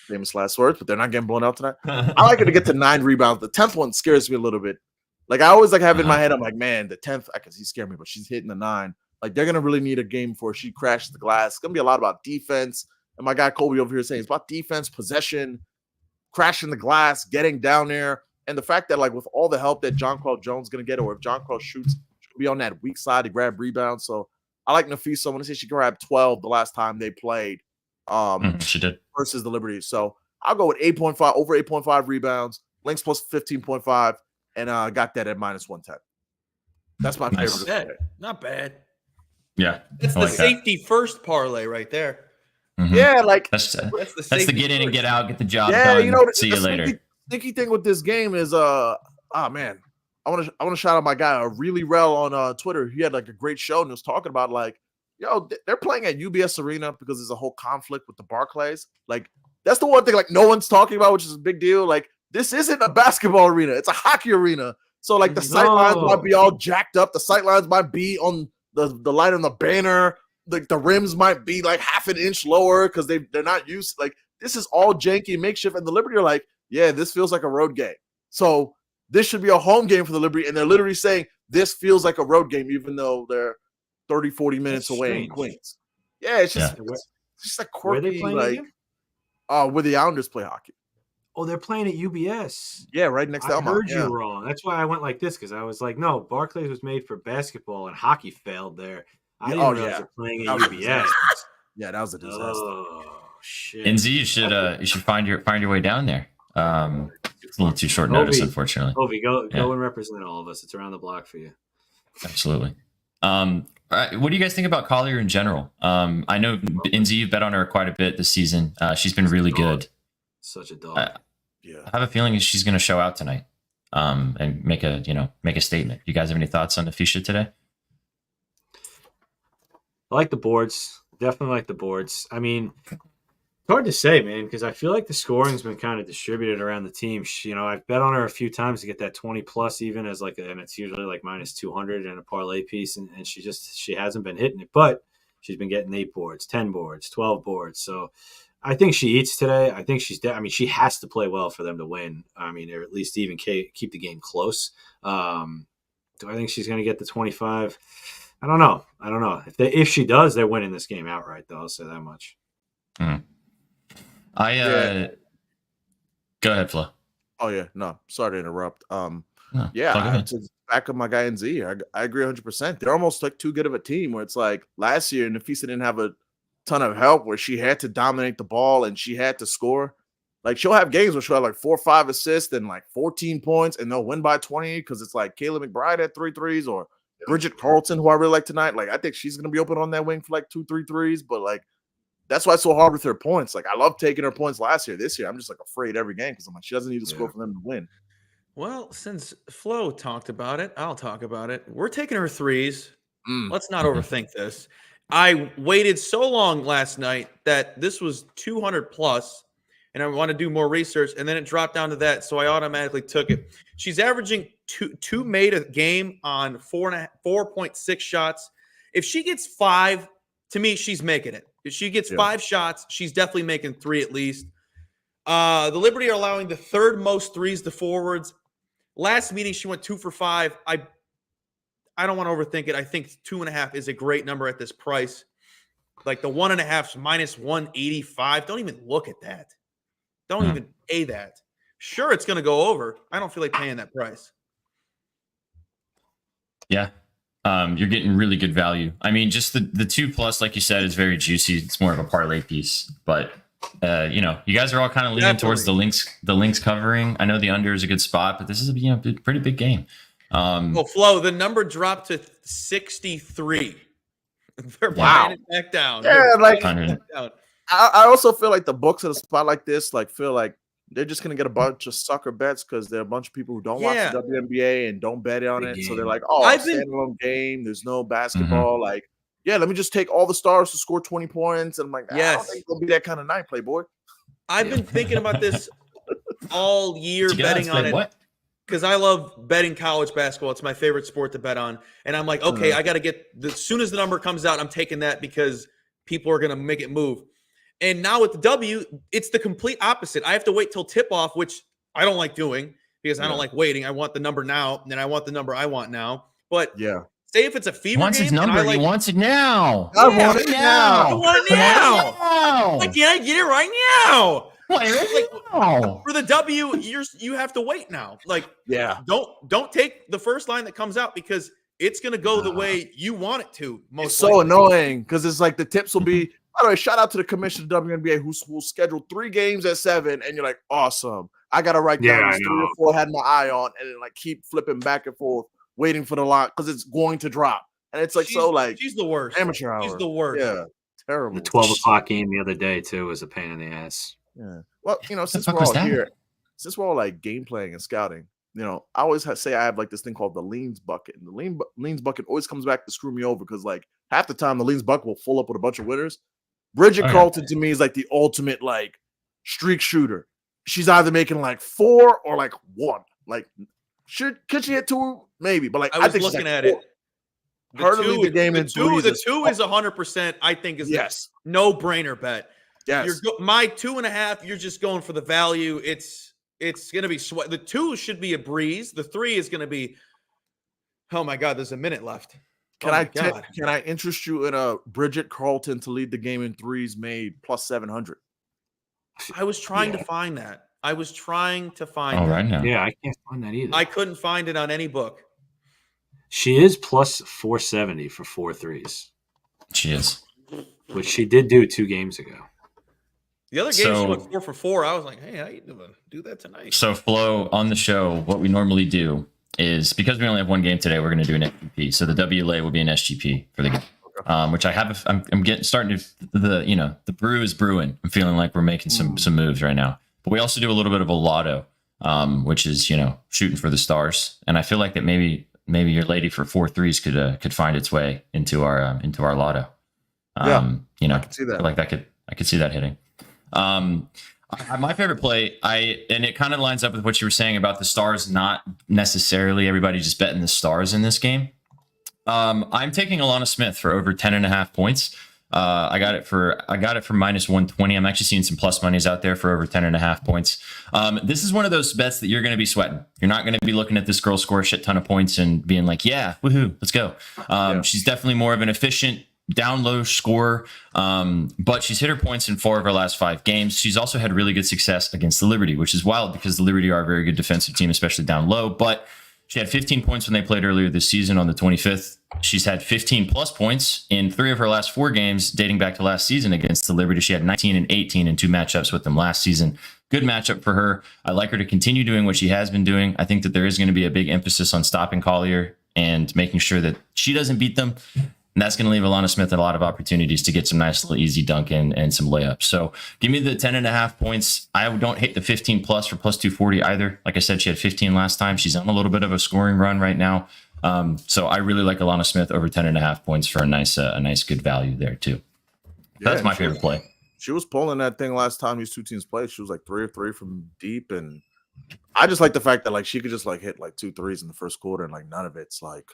[SPEAKER 6] Famous last words, but they're not getting blown out tonight. I like her to get to 9 rebounds. The 10th one scares me a little bit. Like I always have in my head, I'm like, man, the 10th, I can see scare me, but she's hitting the 9. Like they're gonna really need a game before she crashes the glass. It's gonna be a lot about defense. And my guy Kobe over here saying it's about defense, possession, crashing the glass, getting down there, and the fact that like with all the help that Jonquel Jones is gonna get, or if Jonquel shoots, she'll be on that weak side to grab rebounds. So I like Nafisa. I want to say she grabbed 12 the last time they played.
[SPEAKER 2] She did
[SPEAKER 6] versus the Liberty. So I'll go with 8.5 over 8.5 rebounds, links plus 15.5, and got that at minus 110. That's my favorite.
[SPEAKER 3] Not bad.
[SPEAKER 2] Yeah,
[SPEAKER 3] it's the safety first parlay right there.
[SPEAKER 6] Yeah, like
[SPEAKER 2] that's the get in and get out, get the job
[SPEAKER 6] done.
[SPEAKER 2] See you later.
[SPEAKER 6] Sneaky thing with this game is man, I want to shout out my guy really Rel on Twitter. He had like a great show and was talking about like, they're playing at UBS Arena because there's a whole conflict with the Barclays. Like, that's the one thing like no one's talking about, which is a big deal. Like, this isn't a basketball arena; it's a hockey arena. So, like, the sightlines might be all jacked up. The sightlines might be on the light on the banner. Like, the rims might be like half an inch lower because they're not used. Like, this is all janky makeshift. And the Liberty are like, yeah, this feels like a road game. So this should be a home game for the Liberty. And they're literally saying this feels like a road game, even though they're 30, 40 minutes away in Queens. Yeah, it's just it's just like quirky, like where the Islanders play hockey.
[SPEAKER 4] Oh, they're playing at UBS.
[SPEAKER 6] Yeah, right next to Elmont.
[SPEAKER 4] I heard you wrong. That's why I went like this, because I was like, no, Barclays was made for basketball and hockey failed there. I didn't realize they're playing at UBS.
[SPEAKER 6] Yeah, that was a disaster.
[SPEAKER 4] Oh shit.
[SPEAKER 2] NZ, you should find your way down there. It's a little too short notice, unfortunately.
[SPEAKER 4] Ovi, go and represent all of us. It's around the block for you.
[SPEAKER 2] Absolutely. What do you guys think about Collier in general? I know NZ, you've bet on her quite a bit this season. She's been really good.
[SPEAKER 4] Such a dog.
[SPEAKER 2] I have a feeling she's going to show out tonight and make a statement. You guys have any thoughts on Nafisa today?
[SPEAKER 4] I like the boards. Definitely like the boards. I mean, it's hard to say, man, because I feel like the scoring's been kind of distributed around the team. I've bet on her a few times to get that 20 plus, even as and it's usually like minus 200 in a parlay piece, and she hasn't been hitting it, but she's been getting 8 boards, 10 boards, 12 boards. So I think she eats today. I think she has to play well for them to win. I mean, or at least even keep the game close. Do I think she's going to get the 25? I don't know. If she does, they're winning this game outright, though. I'll say that much.
[SPEAKER 2] Go ahead, Flo.
[SPEAKER 6] Oh yeah, no, sorry to interrupt.
[SPEAKER 2] To
[SPEAKER 6] back up my guy in Z, I agree 100%. They're almost like too good of a team. Where it's like last year, Nafisa didn't have a ton of help, where she had to dominate the ball and she had to score. Like she'll have games where she'll have like 4 or 5 assists and like 14 points, and they'll win by 20 because it's like Kayla McBride at 3 threes or Bridget Carlton, who I really like tonight. Like I think she's gonna be open on that wing for like 2-3 threes, but like that's why it's so hard with her points. Like I love taking her points last year. This year, I'm just like afraid every game because I'm like, she doesn't need to score for them to win.
[SPEAKER 3] Well, since Flo talked about it, I'll talk about it. We're taking her threes.
[SPEAKER 6] Mm.
[SPEAKER 3] Let's not overthink this. I waited so long last night that this was 200 plus, and I want to do more research, and then it dropped down to that, so I automatically took it. She's averaging two made a game on 4.6 shots. If she gets 5, to me, she's making it. If she gets 5 shots, she's definitely making 3 at least. The Liberty are allowing the 3rd most threes to forwards. Last meeting, she went 2 for 5. I don't want to overthink it. I think 2.5 is a great number at this price. Like the 1.5 minus 185. Don't even look at that. Don't even pay that. Sure, it's going to go over. I don't feel like paying that price.
[SPEAKER 2] Yeah. You're getting really good value. I mean, just the 2+, like you said, is very juicy. It's more of a parlay piece, but you guys are all kind of leaning towards the links covering. I know the under is a good spot, but this is a pretty big game.
[SPEAKER 3] Flo, the number dropped to 63. They're buying it back down.
[SPEAKER 6] Yeah, like
[SPEAKER 3] down.
[SPEAKER 6] I also feel like the books at a spot like this, like feel like they're just gonna get a bunch of sucker bets because there are a bunch of people who don't watch the WNBA and don't bet on it. So they're like, oh, standalone game. There's no basketball. Like, yeah, let me just take all the stars to score 20 points. And I'm like, I don't think it'll be that kind of night, Playboy.
[SPEAKER 3] I've been thinking about this all year, betting on it. Because I love betting college basketball. It's my favorite sport to bet on. And I'm like, okay, I got to get – as soon as the number comes out, I'm taking that because people are going to make it move. And now with the W, it's the complete opposite. I have to wait till tip-off, which I don't like doing because I don't like waiting. I want the number now, and I want the number I want now. But say if it's a fever
[SPEAKER 2] game.
[SPEAKER 3] His
[SPEAKER 2] number, he wants it now.
[SPEAKER 6] I want it now.
[SPEAKER 3] I want it now. Why can't I get it right now? For the W, you have to wait now. Like, don't take the first line that comes out because it's going to go the way you want it to.
[SPEAKER 6] It's so annoying because it's like the tips will be. By the way, shout out to the commission of the WNBA who scheduled 3 games at 7, and you're like, awesome. I got to write down 3 or 4 I had my eye on, and then like keep flipping back and forth, waiting for the line because it's going to drop, and it's like
[SPEAKER 3] she's the worst.
[SPEAKER 6] Amateur hour.
[SPEAKER 3] She's the worst.
[SPEAKER 6] Yeah, terrible.
[SPEAKER 4] The 12 o'clock game the other day too was a pain in the ass.
[SPEAKER 6] Yeah. Well, since we're all here, since we're all like game playing and scouting, I always say I have like this thing called the leans bucket, and the leans bucket always comes back to screw me over because like half the time the leans bucket will full up with a bunch of winners. Bridget Carlton to me is like the ultimate like streak shooter. She's either making like 4 or like 1. Like, could she hit 2? Maybe, but like
[SPEAKER 3] I was looking at it.
[SPEAKER 6] Her to lead the game in 2.
[SPEAKER 3] The 2 is 100%. I think is no brainer bet.
[SPEAKER 6] Yes,
[SPEAKER 3] my 2.5. You're just going for the value. It's going to be sweat. The 2 should be a breeze. The 3 is going to be. Oh my God! There's a minute left.
[SPEAKER 6] Can I interest you in a Bridget Carlton to lead the game in threes made plus 700?
[SPEAKER 3] I was trying to find that.
[SPEAKER 2] Right now.
[SPEAKER 4] Yeah, I can't find that either.
[SPEAKER 3] I couldn't find it on any book.
[SPEAKER 4] She is plus 470 for 4 threes.
[SPEAKER 2] She is.
[SPEAKER 4] Which she did do 2 games ago.
[SPEAKER 3] The other game she went 4 for 4. I was like, hey, how you doing? Do that tonight.
[SPEAKER 2] So, Flo, on the show, what we normally do is because we only have 1 game today, we're going to do an SGP. So the WLA will be an SGP for the game, which I have. I'm getting starting to the brew is brewing. I'm feeling like we're making some moves right now. But we also do a little bit of a lotto, which is shooting for the stars. And I feel like that maybe your lady for 4 threes could find its way into our lotto. I can see that. I could see that hitting. My favorite play, and it kind of lines up with what you were saying about the stars, not necessarily everybody just betting the stars in this game. I'm taking Alana Smith for over 10.5 points. I got it for minus 120. I'm actually seeing some plus monies out there for over 10.5 points. This is one of those bets that you're going to be sweating. You're not going to be looking at this girl score a shit ton of points and being like, yeah, woohoo, let's go. She's definitely more of an efficient down low scorer, but she's hit her points in 4 of her last 5 games. She's also had really good success against the Liberty, which is wild because the Liberty are a very good defensive team, especially down low. But she had 15 points when they played earlier this season on the 25th. She's had 15 plus points in 3 of her last 4 games dating back to last season against the Liberty. She had 19 and 18 in 2 matchups with them last season. Good matchup for her. I like her to continue doing what she has been doing. I think that there is going to be a big emphasis on stopping Collier and making sure that she doesn't beat them. And that's going to leave Alana Smith a lot of opportunities to get some nice little easy dunk in and some layups. So give me the 10.5 points. I don't hate the 15 plus for plus 240 either. Like I said, she had 15 last time. She's on a little bit of a scoring run right now. So I really like Alana Smith over 10.5 points for a nice good value there too.
[SPEAKER 6] Yeah,
[SPEAKER 2] that's my favorite play.
[SPEAKER 6] She was pulling that thing last time these two teams played. She was like 3 of 3 from deep, and I just like the fact that like she could just like hit like 2 threes in the first quarter, and like none of it's like,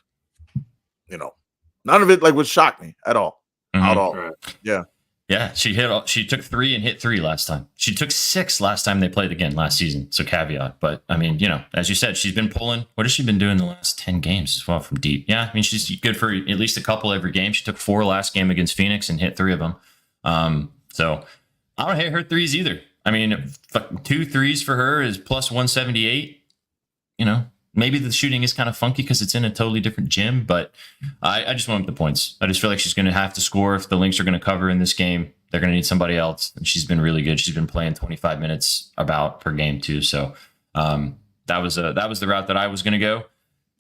[SPEAKER 6] none of it like would shock me at all. At all. Right. Yeah.
[SPEAKER 2] Yeah, she took 3 and hit 3 last time. She took 6 last time they played again last season. So caveat. But I mean, as you said, she's been pulling. What has she been doing the last 10 games as well from deep? Yeah, I mean, she's good for at least a couple every game. She took 4 last game against Phoenix and hit 3 of them. So I don't hate her threes either. I mean, 2 threes for her is plus 178. Maybe the shooting is kind of funky because it's in a totally different gym, but I just want the points. I just feel like she's going to have to score if the Lynx are going to cover in this game. They're going to need somebody else, and she's been really good. She's been playing 25 minutes about per game too. So that was the route that I was going to go.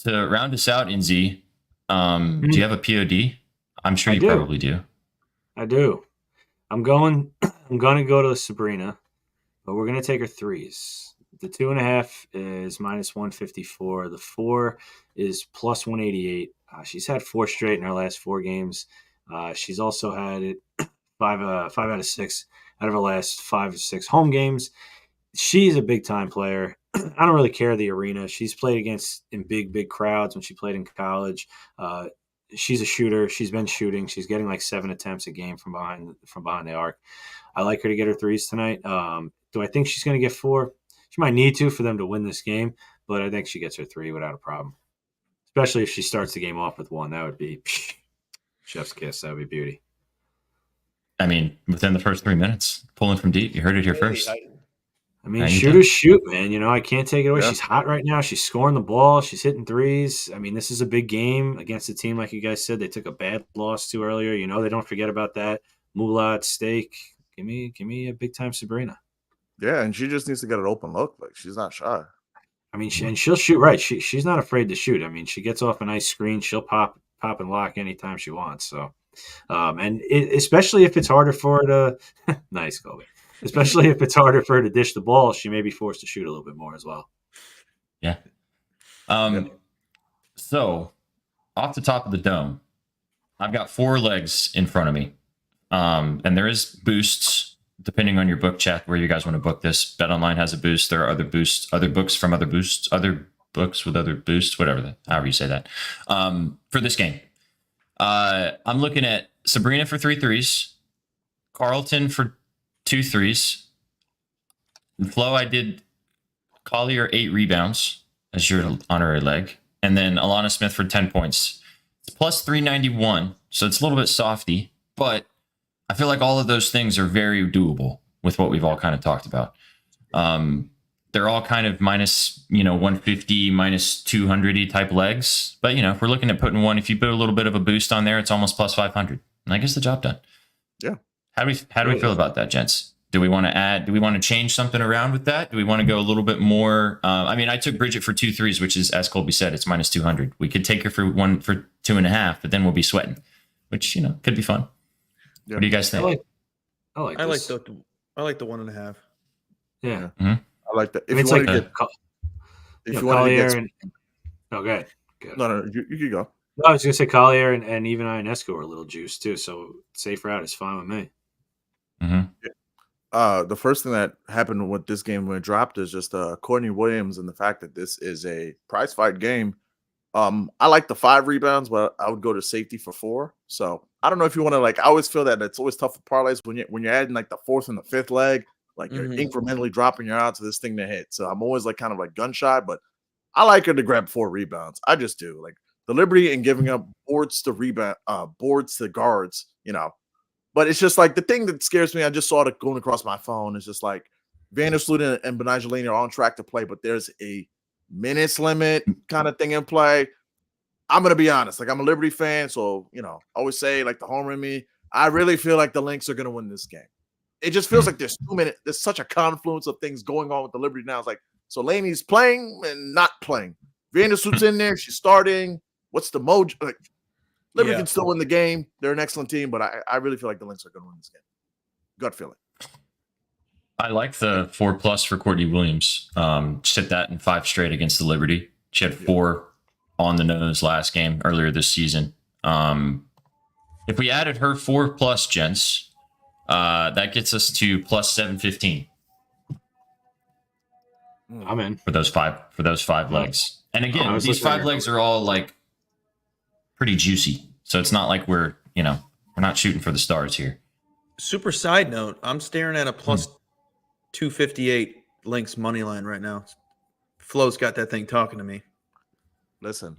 [SPEAKER 2] To round us out, Inzi, do you have a POD? I'm sure you probably do.
[SPEAKER 4] I do. I'm going to go to Sabrina, but we're going to take her threes. The 2.5 is minus 154. The 4 is plus 188. She's had 4 straight in her last 4 games. She's also had it 5 out of 6 out of her last 5 or 6 home games. She's a big time player. I don't really care the arena. She's played against in big crowds when she played in college. She's a shooter. She's been shooting. She's getting like 7 attempts a game from behind the arc. I like her to get her threes tonight. Do I think she's going to get 4? She might need to for them to win this game, but I think she gets her 3 without a problem. Especially if she starts the game off with 1. That would be chef's kiss. That would be beauty.
[SPEAKER 2] I mean, within the first 3 minutes, pulling from deep. You heard it here first.
[SPEAKER 4] I mean, shooters shoot, man. I can't take it away. Yeah. She's hot right now. She's scoring the ball. She's hitting threes. I mean, this is a big game against a team, like you guys said, they took a bad loss to earlier. They don't forget about that. Moolah at stake. Give me a big-time Sabrina.
[SPEAKER 6] Yeah, and she just needs to get an open look. Like, she's not shy. I mean,
[SPEAKER 4] she'll shoot right. She's not afraid to shoot. I mean, she gets off a nice screen. She'll pop and lock anytime she wants. So, especially if it's harder for her to – nice, Kobe. Especially if it's harder for her to dish the ball, she may be forced to shoot a little bit more as well.
[SPEAKER 2] Yeah. So, off the top of the dome, I've got 4 legs in front of me. And there is boosts. Depending on your book chat, where you guys want to book this, BetOnline has a boost. There are other boosts, other books from other boosts, other books with other boosts, however you say that. For this game, I'm looking at Sabrina for 3 threes, Carlton for 2 threes. In Flo, I did Collier 8 rebounds as your honorary leg, and then Alana Smith for 10 points. It's plus 391, so it's a little bit softy, but I feel like all of those things are very doable with what we've all kind of talked about. They're all kind of minus, 150, minus 200 type legs. But, if we're looking at putting one, if you put a little bit of a boost on there, it's almost plus 500. And I guess the job done.
[SPEAKER 6] Yeah.
[SPEAKER 2] How do we feel about that, gents? Do we want to change something around with that? Do we want to go a little bit more? I took Bridget for 2 threes, which is, as Colby said, it's minus 200. We could take her for 2.5, but then we'll be sweating, which, could be fun. Yeah. What do you guys think?
[SPEAKER 3] I like the 1.5.
[SPEAKER 4] Yeah.
[SPEAKER 6] Mm-hmm. I like that. If you want to get, if you want to get,
[SPEAKER 4] okay.
[SPEAKER 6] No, you can go.
[SPEAKER 4] No, I was gonna say Collier and even Ionesco are a little juiced too. So safe route is fine with me.
[SPEAKER 2] Mm-hmm.
[SPEAKER 6] Yeah. The first thing that happened with this game when it dropped is just Courtney Williams and the fact that this is a prize fight game. I like the 5 rebounds, but I would go to safety for 4. So I don't know if you want to I always feel that it's always tough for parlays when you're adding like the 4th and the 5th leg, you're incrementally dropping your odds to this thing to hit. So I'm always kind of gun shy, but I like her to grab 4 rebounds. I just do the liberty and giving up boards to guards, But it's just the thing that scares me. I just saw it going across my phone. Is just Vandersloot and Benigja Laney are on track to play, but there's a minutes limit kind of thing in play. I'm going to be honest. I'm a Liberty fan, so, I always say, the homer in me, I really feel like the Lynx are going to win this game. It just feels like there's such a confluence of things going on with the Liberty now. It's so Laney's playing and not playing. Vandersloot's in there. She's starting. What's the mojo? Liberty
[SPEAKER 3] Yeah.
[SPEAKER 6] can still win the game. They're an excellent team, but I really feel like the Lynx are going to win this game. Gut feeling.
[SPEAKER 2] I like the 4+ for Courtney Williams. Just hit that in 5 straight against the Liberty. She had 4 on the nose last game earlier this season. If we added her 4+, gents, that gets us to plus 715
[SPEAKER 4] I'm in.
[SPEAKER 2] for those five legs. And again, these 5 legs are all like pretty juicy. So it's not like we're not shooting for the stars here.
[SPEAKER 3] Super side note, I'm staring at a plus 258 Lynx money line right now. Flo's got that thing talking to me.
[SPEAKER 6] Listen,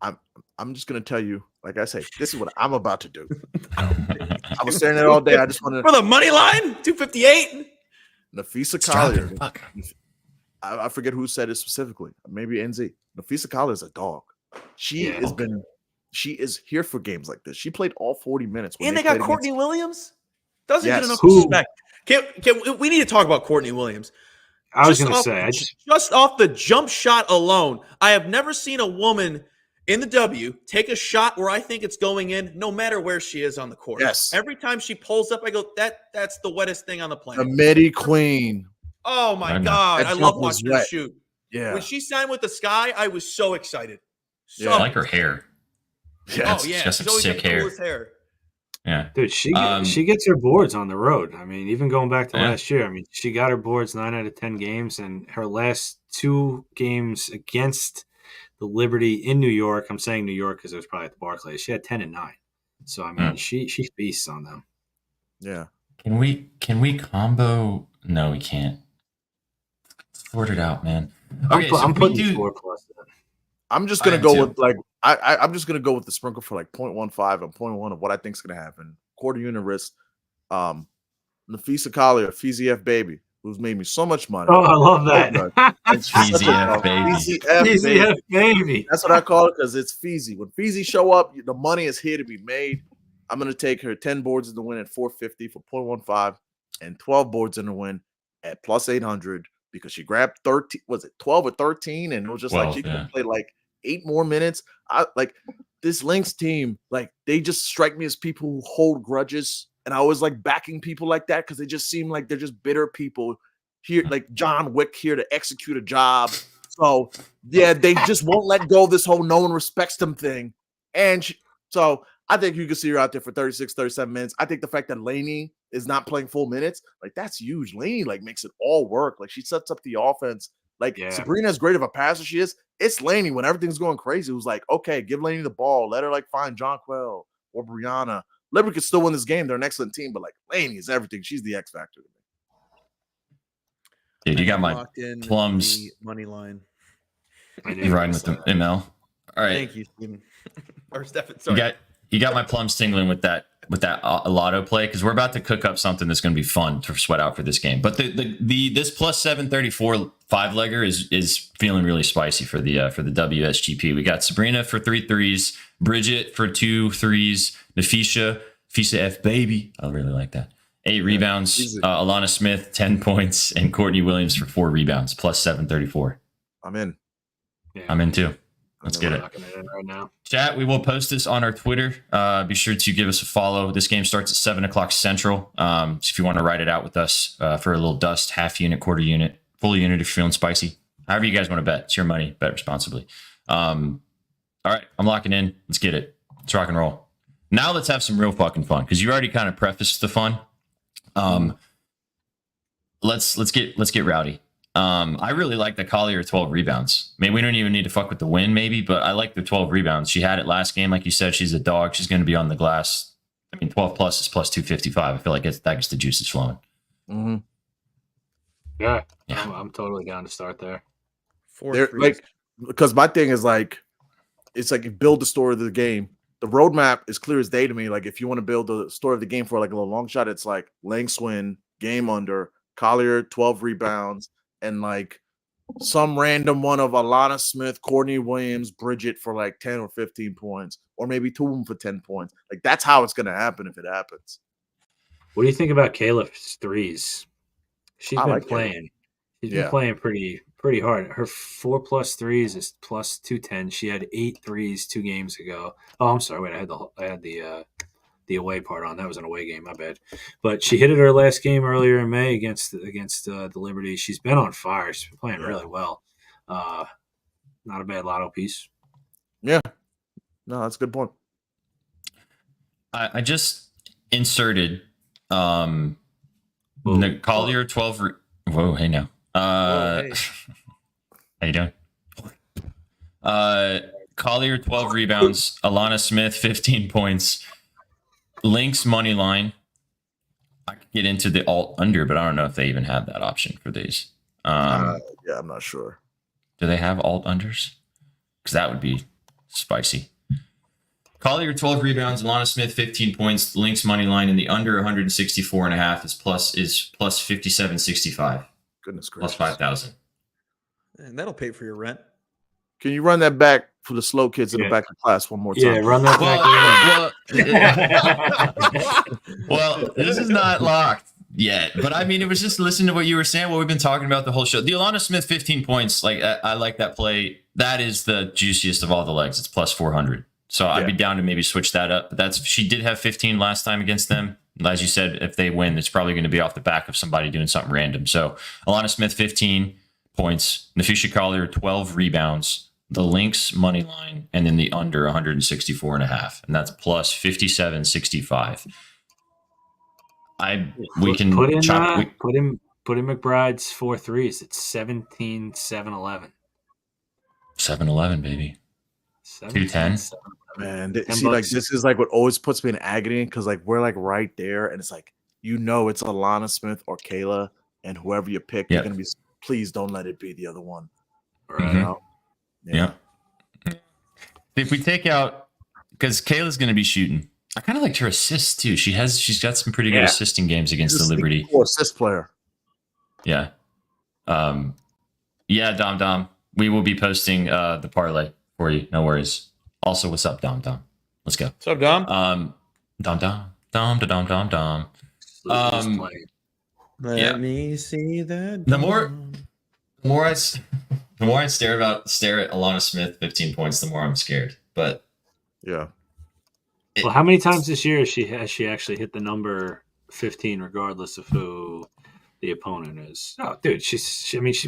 [SPEAKER 6] I'm just gonna tell you, like I say, this is what I'm about to do. I was staring at it all day. I just wanted
[SPEAKER 3] For the money line, 258.
[SPEAKER 6] Nafisa Collier. I forget who said it specifically. Maybe NZ. Nafisa Collier is a dog. She is here for games like this. She played all 40 minutes.
[SPEAKER 3] And they got Courtney Williams. Doesn't get enough
[SPEAKER 4] Who?
[SPEAKER 3] respect. We need to talk about Courtney Williams.
[SPEAKER 4] I was going to say,
[SPEAKER 3] just off the jump shot alone, I have never seen a woman in the W take a shot where I think it's going in, no matter where she is on the court.
[SPEAKER 6] Yes.
[SPEAKER 3] Every time she pulls up, I go, that's the wettest thing on the planet.
[SPEAKER 6] The Midi Queen.
[SPEAKER 3] Oh my
[SPEAKER 2] I know.
[SPEAKER 3] God.
[SPEAKER 6] That
[SPEAKER 3] I
[SPEAKER 6] jump
[SPEAKER 3] love
[SPEAKER 6] was
[SPEAKER 3] watching her
[SPEAKER 6] wet.
[SPEAKER 3] shoot.
[SPEAKER 6] Yeah.
[SPEAKER 3] When she signed with the Sky, I was so excited.
[SPEAKER 6] Yeah.
[SPEAKER 2] I like her hair.
[SPEAKER 3] Oh yeah,
[SPEAKER 2] She got some
[SPEAKER 3] she's always got
[SPEAKER 2] sick
[SPEAKER 3] the
[SPEAKER 2] hair.
[SPEAKER 3] coolest hair.
[SPEAKER 2] Yeah.
[SPEAKER 4] dude, she gets her boards on the road. I mean, even going back to
[SPEAKER 2] Yeah.
[SPEAKER 4] last year, I mean, she got her boards 9 out of 10 games, and her last 2 games against the Liberty in New York. I'm saying New York because it was probably at the Barclays. She had 10 and 9. So I mean, she feasts on them.
[SPEAKER 6] Yeah.
[SPEAKER 2] Can we combo? No, we can't. Sort it out, man. Okay,
[SPEAKER 4] I'm putting
[SPEAKER 2] do
[SPEAKER 4] 4+.
[SPEAKER 6] I'm just gonna
[SPEAKER 2] I am
[SPEAKER 6] go
[SPEAKER 2] too.
[SPEAKER 6] with like I'm just gonna go with the sprinkle for like 0.15 and 0.1 of what I think is gonna happen. Quarter unit risk. Nafisa Collier, FZF baby, who's made me so much money.
[SPEAKER 4] Oh, I love that.
[SPEAKER 6] And she's such a
[SPEAKER 2] FZF
[SPEAKER 6] dog.
[SPEAKER 2] baby.
[SPEAKER 6] FZF baby.
[SPEAKER 4] ECF baby.
[SPEAKER 6] That's what I call it because it's Feezy. When Feezy show up, the money is here to be made. I'm gonna take her 10 boards in the win at 450 for 0.15 and 12 boards in the win at plus 800 because she grabbed 13. Was it 12 or 13? And it was just like
[SPEAKER 2] 12,
[SPEAKER 6] she could
[SPEAKER 2] yeah.
[SPEAKER 6] play like 8 more minutes. I like this Lynx team. Like they just strike me as people who hold grudges, and I always like backing people like that because they just seem like they're just bitter people here, like John Wick here to execute a job. So yeah, they just won't let go of this whole no one respects them thing. And so I think you can see her out there for 36, 37 minutes. I think the fact that Laney is not playing full minutes, like that's huge. Laney like makes it all work. Like she sets up the offense. Like Sabrina, as great of a passer she is, it's Laney when everything's going crazy. It was like, okay, give Laney the ball. Let her like find Jonquel or Brianna. Liberty could still win this game. They're an excellent team, but like Laney is everything. She's the X factor to me.
[SPEAKER 2] Dude, you got my
[SPEAKER 3] Locked in
[SPEAKER 2] plums.
[SPEAKER 3] the money line.
[SPEAKER 2] You riding with the ML? All right.
[SPEAKER 3] Thank you, Steven. Or Stefan. Sorry.
[SPEAKER 2] You got my plums tingling with that lotto play because we're about to cook up something that's going to be fun to sweat out for this game. But this plus 734 5-legger is feeling really spicy for the WSGP. We got Sabrina for 3 threes, Bridget for 2 threes, Nafisa F baby. I really like that. 8 rebounds. Alana Smith 10 points, and Courtney Williams for 4 rebounds. Plus 734.
[SPEAKER 6] I'm in.
[SPEAKER 4] Yeah.
[SPEAKER 2] I'm in too. Let's get it.
[SPEAKER 4] Right now.
[SPEAKER 2] Chat, we will post this on our Twitter. Be sure to give us a follow. This game starts at 7 o'clock Central. So if you want to ride it out with us for a little dust, half unit, quarter unit, full unit if you're feeling spicy. However you guys want to bet. It's your money. Bet responsibly. All right, I'm locking in. Let's get it. Let's rock and roll. Now let's have some real fucking fun because you already kind of prefaced the fun. Let's get rowdy. I really like the Collier 12 rebounds. Maybe we don't even need to fuck with the win, maybe, but I like the 12 rebounds. She had it last game, like you said. She's a dog. She's going to be on the glass. I mean, 12 plus is plus 255. I feel like that gets the juices flowing.
[SPEAKER 6] Mm-hmm.
[SPEAKER 4] Yeah. I'm totally down to start there.
[SPEAKER 3] 4
[SPEAKER 6] They're
[SPEAKER 3] threes.
[SPEAKER 6] like, because my thing is like, it's like you build the story of the game. The roadmap is clear as day to me. Like if you want to build the story of the game for like a little long shot, it's like Lang Swin, game under, Collier 12 rebounds, and like some random one of Alana Smith, Courtney Williams, Bridget for like 10 or 15 points, or maybe 2 of them for 10 points. Like that's how it's gonna happen if it happens.
[SPEAKER 4] What do you think about Caleb's threes? She's
[SPEAKER 6] I
[SPEAKER 4] been
[SPEAKER 6] like
[SPEAKER 4] playing. She's
[SPEAKER 6] Yeah.
[SPEAKER 4] been playing pretty pretty hard. Her 4+ threes is plus 210. She had 8 threes 2 games ago. Oh, I'm sorry. Wait, I had the away part on. That was an away game. My bad. But she hit it her last game earlier in May against the Liberty. She's been on fire. She's been playing really well. Not a bad lotto piece.
[SPEAKER 6] Yeah. No, that's a good point.
[SPEAKER 2] I just inserted Collier 12. Whoa, hey now.
[SPEAKER 3] Hey.
[SPEAKER 2] How you doing? Collier 12 rebounds. Alana Smith 15 points. Lynx money line. I could get into the alt under, but I don't know if they even have that option for these.
[SPEAKER 6] Yeah, I'm not sure.
[SPEAKER 2] Do they have alt unders? Because that would be spicy. Collier 12 rebounds, Alana Smith 15 points. Lynx money line in the under 164.5 is plus 57.65.
[SPEAKER 6] Goodness
[SPEAKER 2] Plus
[SPEAKER 6] gracious.
[SPEAKER 2] 5,000.
[SPEAKER 3] And that'll pay for your rent.
[SPEAKER 6] Can you run that back for the slow kids in the back of class one more time?
[SPEAKER 4] Yeah, run that back.
[SPEAKER 2] Well, this is not locked yet, but I mean, it was just listening to what you were saying, what we've been talking about the whole show. The Alana Smith 15 points, like I like that play. That is the juiciest of all the legs. It's plus 400. So I'd be down to maybe switch that up. But she did have 15 last time against them. As you said, if they win, it's probably going to be off the back of somebody doing something random. So Alana Smith 15 points, Nafisha Collier 12 rebounds, the Lynx money line, and then the under 164.5, and that's plus 57.65. We can
[SPEAKER 4] put in
[SPEAKER 2] chop,
[SPEAKER 4] put in McBride's 4 threes. It's 17, 7, 11.
[SPEAKER 2] 7-11, baby. 210.
[SPEAKER 6] Man, see, like this is like what always puts me in agony because like we're like right there, and it's like it's Alana Smith or Kayla, and whoever you pick, you're gonna be. Please don't let it be the other one.
[SPEAKER 4] Right.
[SPEAKER 6] You know?
[SPEAKER 2] Yeah. If we take out, because Kayla's going to be shooting, I kind of liked her assists too. She's got some pretty good assisting games against the Liberty.
[SPEAKER 6] Assist player.
[SPEAKER 2] Yeah. Dom. We will be posting the parlay for you. No worries. Also, what's up, Dom? Let's go.
[SPEAKER 3] What's up, Dom?
[SPEAKER 2] Dom.
[SPEAKER 3] Let me see that.
[SPEAKER 2] The more I stare at Alana Smith 15 points, the more I'm scared. But
[SPEAKER 6] yeah.
[SPEAKER 4] Well, how many times this year has she actually hit the number 15, regardless of who the opponent is? Oh, dude, she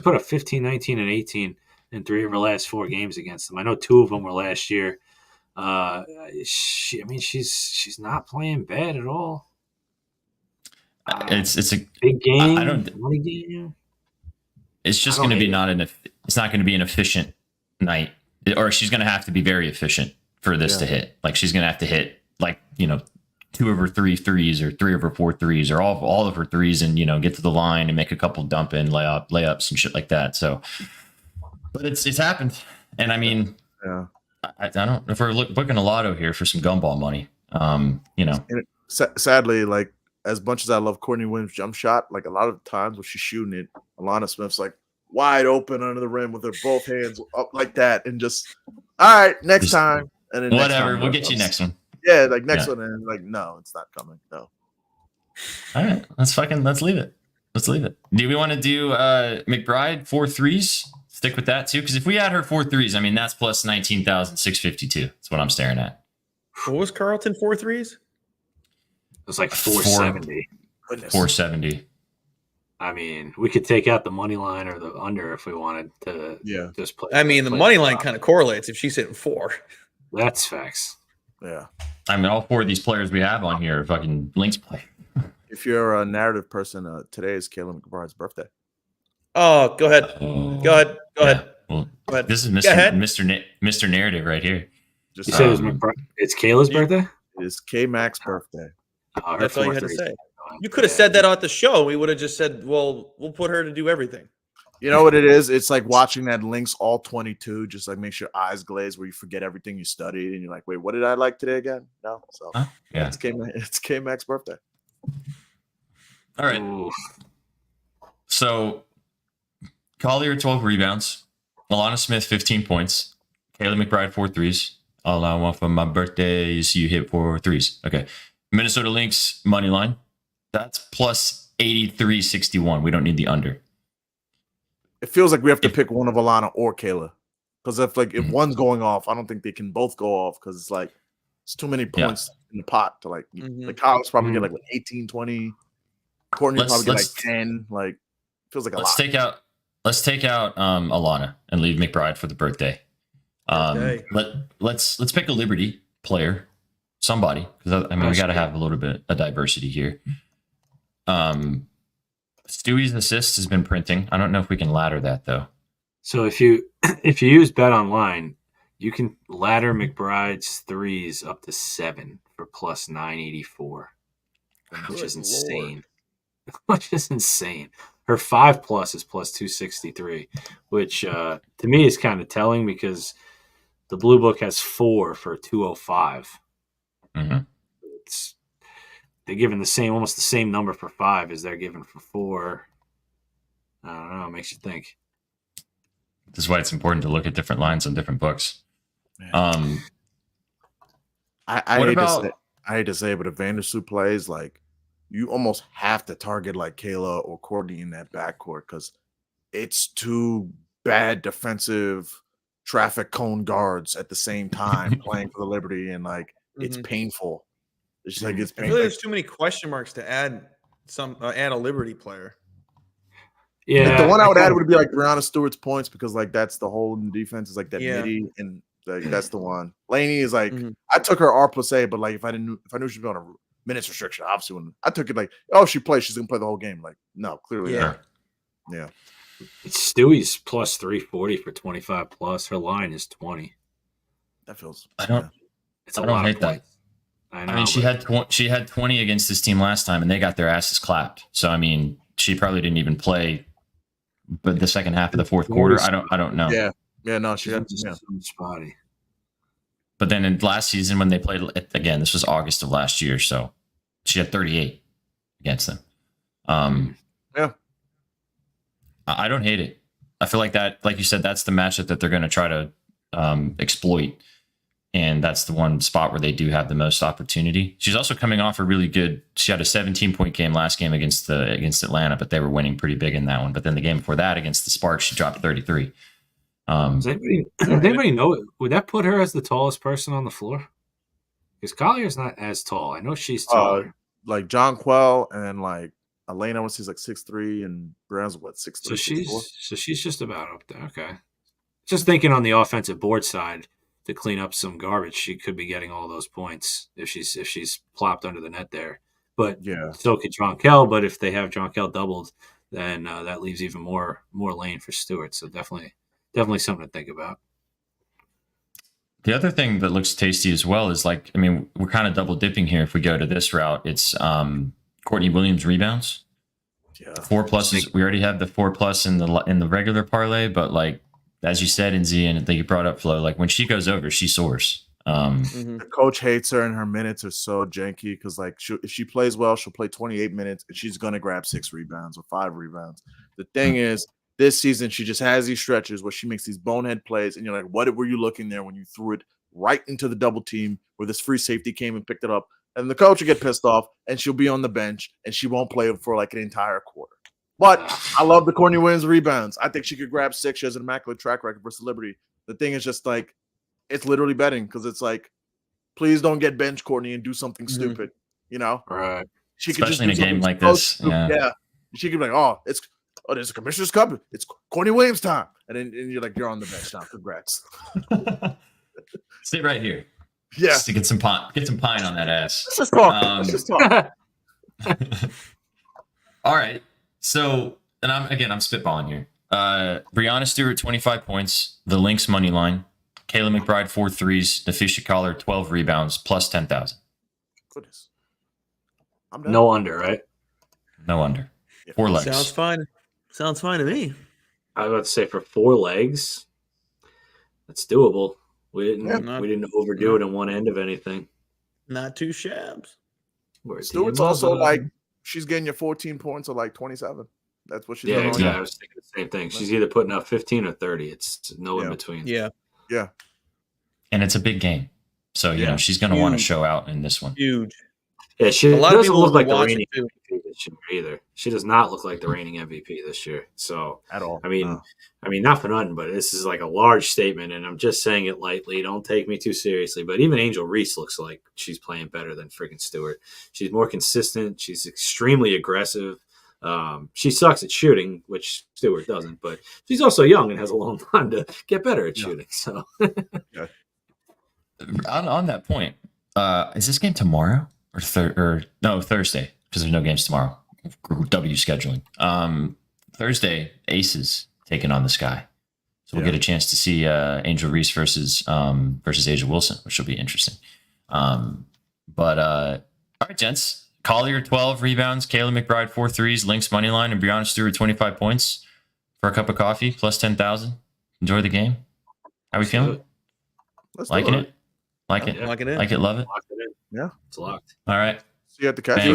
[SPEAKER 4] put up 15, 19, and 18 in 3 of her last 4 games against them. I know 2 of them were last year. She's not playing bad at all.
[SPEAKER 2] It's a
[SPEAKER 4] big game.
[SPEAKER 2] Money game. It's just going to be it's not going to be an efficient night, or she's going to have to be very efficient for this to hit. Like she's going to have to hit 2 of her 3 threes or 3 of her 4 threes or all of her threes and get to the line and make a couple dump in layups and shit like that. So, but it's happened, and I mean, I don't. If we're booking a lotto here for some gumball money,
[SPEAKER 6] sadly, like. As much as I love Courtney Williams' jump shot, like a lot of times when she's shooting it, Alana Smith's like wide open under the rim with her both hands up like that, and just all right, next time, and then
[SPEAKER 2] whatever, we'll get you next one.
[SPEAKER 6] Yeah, like next one, and like no, it's not coming. No.
[SPEAKER 2] All right, let's leave it. Do we want to do McBride 4 threes? Stick with that too, because if we add her 4 threes, I mean that's plus 19,652. That's what I'm staring at.
[SPEAKER 3] What was Carlton 4 threes?
[SPEAKER 4] It was like 470.
[SPEAKER 2] 470.
[SPEAKER 4] I mean, we could take out the money line or the under if we wanted to just play.
[SPEAKER 3] I mean, the money line kind of correlates if she's hitting 4.
[SPEAKER 4] That's facts.
[SPEAKER 6] Yeah.
[SPEAKER 2] I mean, all 4 of these players we have on here are fucking Lynx play.
[SPEAKER 6] If you're a narrative person, today is Kayla McBride's birthday.
[SPEAKER 3] Oh, go ahead. Go ahead.
[SPEAKER 2] Well,
[SPEAKER 3] go ahead.
[SPEAKER 2] This is Mr. Narrative right here.
[SPEAKER 4] You said it was McBride. It's Kayla's birthday?
[SPEAKER 6] It is K-Mac's birthday.
[SPEAKER 3] That's all you had to say. You could have said that at the show. We would have just said, well, we'll put her to do everything.
[SPEAKER 6] You know what it is? It's like watching that Lynx all 22, just like makes your eyes glaze where you forget everything you studied and you're like, wait, what did I like today again? No. So it's K-Mac's birthday.
[SPEAKER 2] All right. Ooh. So Collier 12 rebounds, Alana Smith 15 points, Kayla McBride 4 threes. All I want for my birthday is you hit 4 threes. Okay. Minnesota Lynx money line. That's plus 83.61. We don't need the under.
[SPEAKER 6] it feels like we have to pick one of Alana or Kayla. Because if one's going off, I don't think they can both go off because it's like it's too many points in the pot to like Kyle's probably get like 18, 20. Courtney probably get like 10. Like feels like a lot.
[SPEAKER 2] Let's take out Alana and leave McBride for the birthday. Let's pick a Liberty player, somebody, because I mean we got to have a little bit of diversity here. Stewie's assist has been printing. I don't know if we can ladder that though.
[SPEAKER 4] So if you use BetOnline, you can ladder McBride's threes up to 7 for plus 984, which is insane. Which is insane. Her 5+ is plus 263, which to me is kind of telling because the Blue Book has 4 for 205. They're given almost the same number for 5 as they're given for 4. I don't know. It makes you think.
[SPEAKER 2] This is why it's important to look at different lines on different books.
[SPEAKER 6] I hate to say, but if Vandersloot plays, like you almost have to target like Kayla or Courtney in that backcourt because it's two bad defensive traffic cone guards at the same time playing for the Liberty, and like it's painful. It's just like it's painful.
[SPEAKER 3] I feel like there's too many question marks to add a Liberty player.
[SPEAKER 4] Yeah,
[SPEAKER 6] like the one I would add would be like Brianna Stewart's points because like that's the hole in the defense is like that midi, and like, that's the one. Laney is like I took her R+A, but like if I knew she was on a minutes restriction, obviously when I took it like she plays, she's gonna play the whole game. Like no, clearly not. Yeah.
[SPEAKER 4] Stewie's plus 340 for 25+. Her line is 20.
[SPEAKER 6] That feels.
[SPEAKER 2] I don't hate that.
[SPEAKER 4] I know,
[SPEAKER 2] I mean, she had 20 against this team last time, and they got their asses clapped. So I mean, she probably didn't even play, but the second half of the fourth quarter, I don't know.
[SPEAKER 6] Yeah, no, she had
[SPEAKER 4] spotty.
[SPEAKER 2] But then in last season when they played again, this was August of last year, so she had 38 against them. I don't hate it. I feel like that, like you said, that's the matchup that they're going to try to exploit. And that's the one spot where they do have the most opportunity. She's also coming off a really good. She had a 17-point game last game against Atlanta, but they were winning pretty big in that one. But then the game before that against the Sparks, she dropped 33.
[SPEAKER 4] Does anybody know? Would that put her as the tallest person on the floor? Because Collier's not as tall. I know she's taller.
[SPEAKER 6] Like John Quell and like Elena, when she's like 6'3", and Brown's 6'3".
[SPEAKER 4] So she's just about up there. Okay. Just thinking on the offensive board side. To clean up some garbage, she could be getting all those points if she's plopped under the net there. But so could Jonquel. But if they have Jonquel doubled, then that leaves even more lane for Stewart. So definitely something to think about.
[SPEAKER 2] The other thing that looks tasty as well is like, I mean, we're kind of double dipping here. If we go to this route, it's Courtney Williams rebounds. Yeah, 4+. We already have the 4+ in the regular parlay, but like. As you said, Nz, and I think you brought up Flo, like when she goes over, she soars.
[SPEAKER 6] The coach hates her, and her minutes are so janky because, like, if she plays well, she'll play 28 minutes, and she's gonna grab 6 rebounds or 5 rebounds. The thing is, this season she just has these stretches where she makes these bonehead plays, and you're like, "What were you looking there when you threw it right into the double team where this free safety came and picked it up?" And the coach will get pissed off, and she'll be on the bench, and she won't play for like an entire quarter. But I love the Courtney Williams rebounds. I think she could grab 6. She has an immaculate track record versus Liberty. The thing is just like, it's literally betting because it's like, please don't get bench Courtney and do something stupid, you know?
[SPEAKER 4] Right.
[SPEAKER 6] She
[SPEAKER 2] Especially could just in a game like this.
[SPEAKER 6] Yeah. She could be like, there's a Commissioner's Cup. It's Courtney Williams time. And then you're like, you're on the bench now. Congrats.
[SPEAKER 2] Sit right here.
[SPEAKER 6] Yeah.
[SPEAKER 2] Just to get some pine on that ass.
[SPEAKER 6] Let's just talk.
[SPEAKER 2] All right. So, and I'm spitballing here. Brianna Stewart, 25 points. The Lynx money line. Kayla McBride, 4 threes. Nafisha Collar, 12 rebounds, plus 10,000.
[SPEAKER 6] Goodness.
[SPEAKER 4] No under, right?
[SPEAKER 2] No under. 4 legs.
[SPEAKER 3] Sounds fine. Sounds fine to me.
[SPEAKER 4] I was about to say for 4 legs, that's doable. We didn't overdo it in one end of anything.
[SPEAKER 3] Not too shabs.
[SPEAKER 6] Stewart's also like. She's getting you 14 points or like 27. That's what she's doing.
[SPEAKER 4] Exactly. I was thinking the same thing. She's either putting up 15 or 30. It's no in between.
[SPEAKER 3] Yeah.
[SPEAKER 2] And it's a big game. So, you know, she's going to want to show out in this one.
[SPEAKER 3] Huge.
[SPEAKER 4] Yeah, she
[SPEAKER 3] a lot of
[SPEAKER 4] doesn't
[SPEAKER 3] people
[SPEAKER 4] look like the
[SPEAKER 3] watch
[SPEAKER 4] Rainy
[SPEAKER 3] it too.
[SPEAKER 4] this year either. She does not look like the reigning MVP this year. So
[SPEAKER 6] at all.
[SPEAKER 4] I mean,
[SPEAKER 6] No.
[SPEAKER 4] not for nothing, but this is like a large statement, and I'm just saying it lightly. Don't take me too seriously. But even Angel Reese looks like she's playing better than freaking Stewart. She's more consistent. She's extremely aggressive. She sucks at shooting, which Stewart doesn't, but she's also young and has a long time to get better at shooting. So,
[SPEAKER 2] on that point, is this game tomorrow or Thursday? Because there's no games tomorrow. W scheduling. Thursday, Aces taking on the Sky, so we'll get a chance to see Angel Reese versus Asia Wilson, which will be interesting. But all right, gents. Collier 12 rebounds, Kayla McBride 4 threes, Lynx money line, and Brianna Stewart 25 points for a cup of coffee plus 10,000. Enjoy the game. How we feeling? Liking it? Like it?
[SPEAKER 3] Lock it in.
[SPEAKER 2] Like it? Love it?
[SPEAKER 6] Yeah,
[SPEAKER 4] it's locked.
[SPEAKER 2] All right.
[SPEAKER 6] See you at the catch.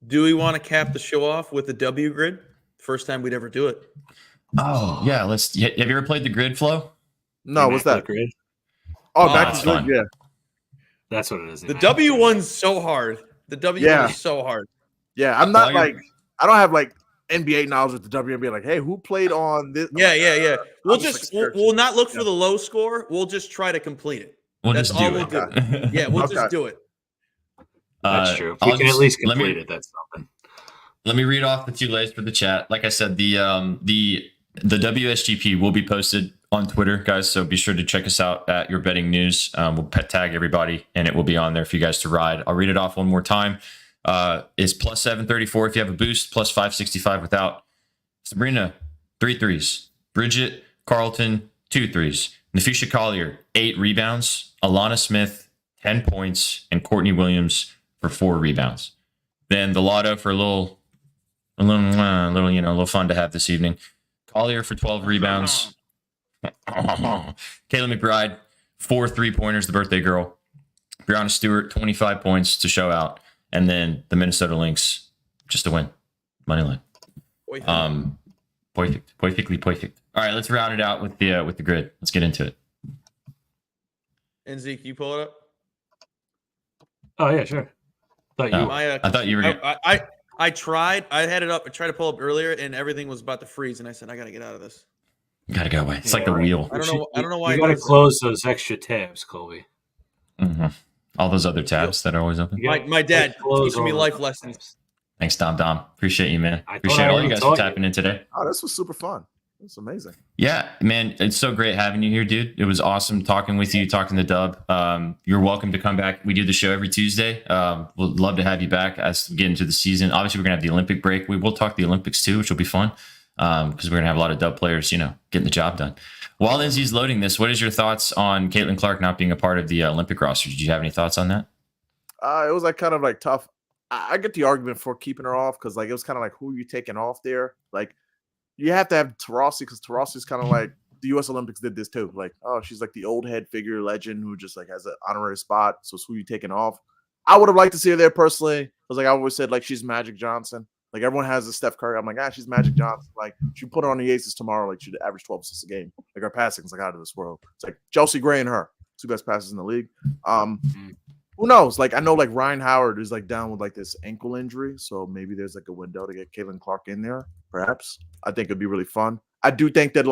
[SPEAKER 3] Do we want to cap the show off with the W grid? First time we'd ever do it.
[SPEAKER 2] Oh yeah, let's. Have you ever played the grid flow?
[SPEAKER 6] No, what's that?
[SPEAKER 4] Grid?
[SPEAKER 6] Oh, back to
[SPEAKER 2] fun.
[SPEAKER 6] grid. Yeah,
[SPEAKER 4] that's what it is.
[SPEAKER 3] The W one's so hard. The W one is so hard.
[SPEAKER 6] Yeah, I'm not like I don't have like NBA knowledge with the WNBA. Like, hey, who played on this?
[SPEAKER 3] Yeah. We'll not look for the low score. We'll just try to complete it. That's all we'll do. Yeah, we'll just do it.
[SPEAKER 4] That's true. You can at least complete it. That's something.
[SPEAKER 2] Let me read off the two lays for the chat. Like I said, the WSGP will be posted on Twitter, guys. So be sure to check us out at Your Betting News. We'll tag everybody, and it will be on there for you guys to ride. I'll read it off one more time. It's plus 734 if you have a boost, plus 565 without. Sabrina, 3 threes. Bridget Carlton, 2 threes. Nafisha Collier, 8 rebounds. Alana Smith, 10 points. And Courtney Williams for 4 rebounds. Then the lotto for a little fun to have this evening. Collier for 12 rebounds. Kayla McBride, 4 3-pointers, the birthday girl. Brianna Stewart, 25 points to show out. And then the Minnesota Lynx, just to win. Moneyline. Perfect. All right, let's round it out with the grid. Let's get into it.
[SPEAKER 3] And Zeke, you pull it up?
[SPEAKER 4] Oh, yeah, sure.
[SPEAKER 2] I thought you were
[SPEAKER 3] I tried. I had it up. I tried to pull up earlier, and everything was about to freeze. And I said, I got to get out of this.
[SPEAKER 2] You got to go away. It's like the wheel.
[SPEAKER 3] I don't know why.
[SPEAKER 4] You got to close those extra tabs, Colby.
[SPEAKER 2] Mm-hmm. All those other tabs that are always open.
[SPEAKER 3] My dad teaching me life lessons.
[SPEAKER 2] Thanks, Dom. Appreciate you, man. Appreciate all you guys for tapping in today.
[SPEAKER 6] Oh, this was super fun. It's amazing.
[SPEAKER 2] Yeah, man. It's so great having you here, dude. It was awesome talking with you, talking to Dub. You're welcome to come back. We do the show every Tuesday. We'd love to have you back as we get into the season. Obviously, we're going to have the Olympic break. We will talk the Olympics too, which will be fun because we're going to have a lot of Dub players, getting the job done. While Lindsay's loading this, what is your thoughts on Caitlin Clark not being a part of the Olympic roster? Did you have any thoughts on that?
[SPEAKER 6] It was kind of tough. I get the argument for keeping her off because it was kind of like, who are you taking off there? You have to have Taurasi because Taurasi is kind of like the U.S. Olympics did this too. She's like the old head figure legend who just has an honorary spot. So it's who you taking off. I would have liked to see her there personally because I always said she's Magic Johnson. Everyone has a Steph Curry. I'm like, she's Magic Johnson. She put her on the Aces tomorrow. She'd average 12 assists a game. Her passing is out of this world. It's Chelsea Gray and her, 2 best passes in the league. Who knows? I know Ryan Howard is down with this ankle injury, so maybe there's a window to get Caitlin Clark in there. Perhaps I think it'd be really fun. I do think that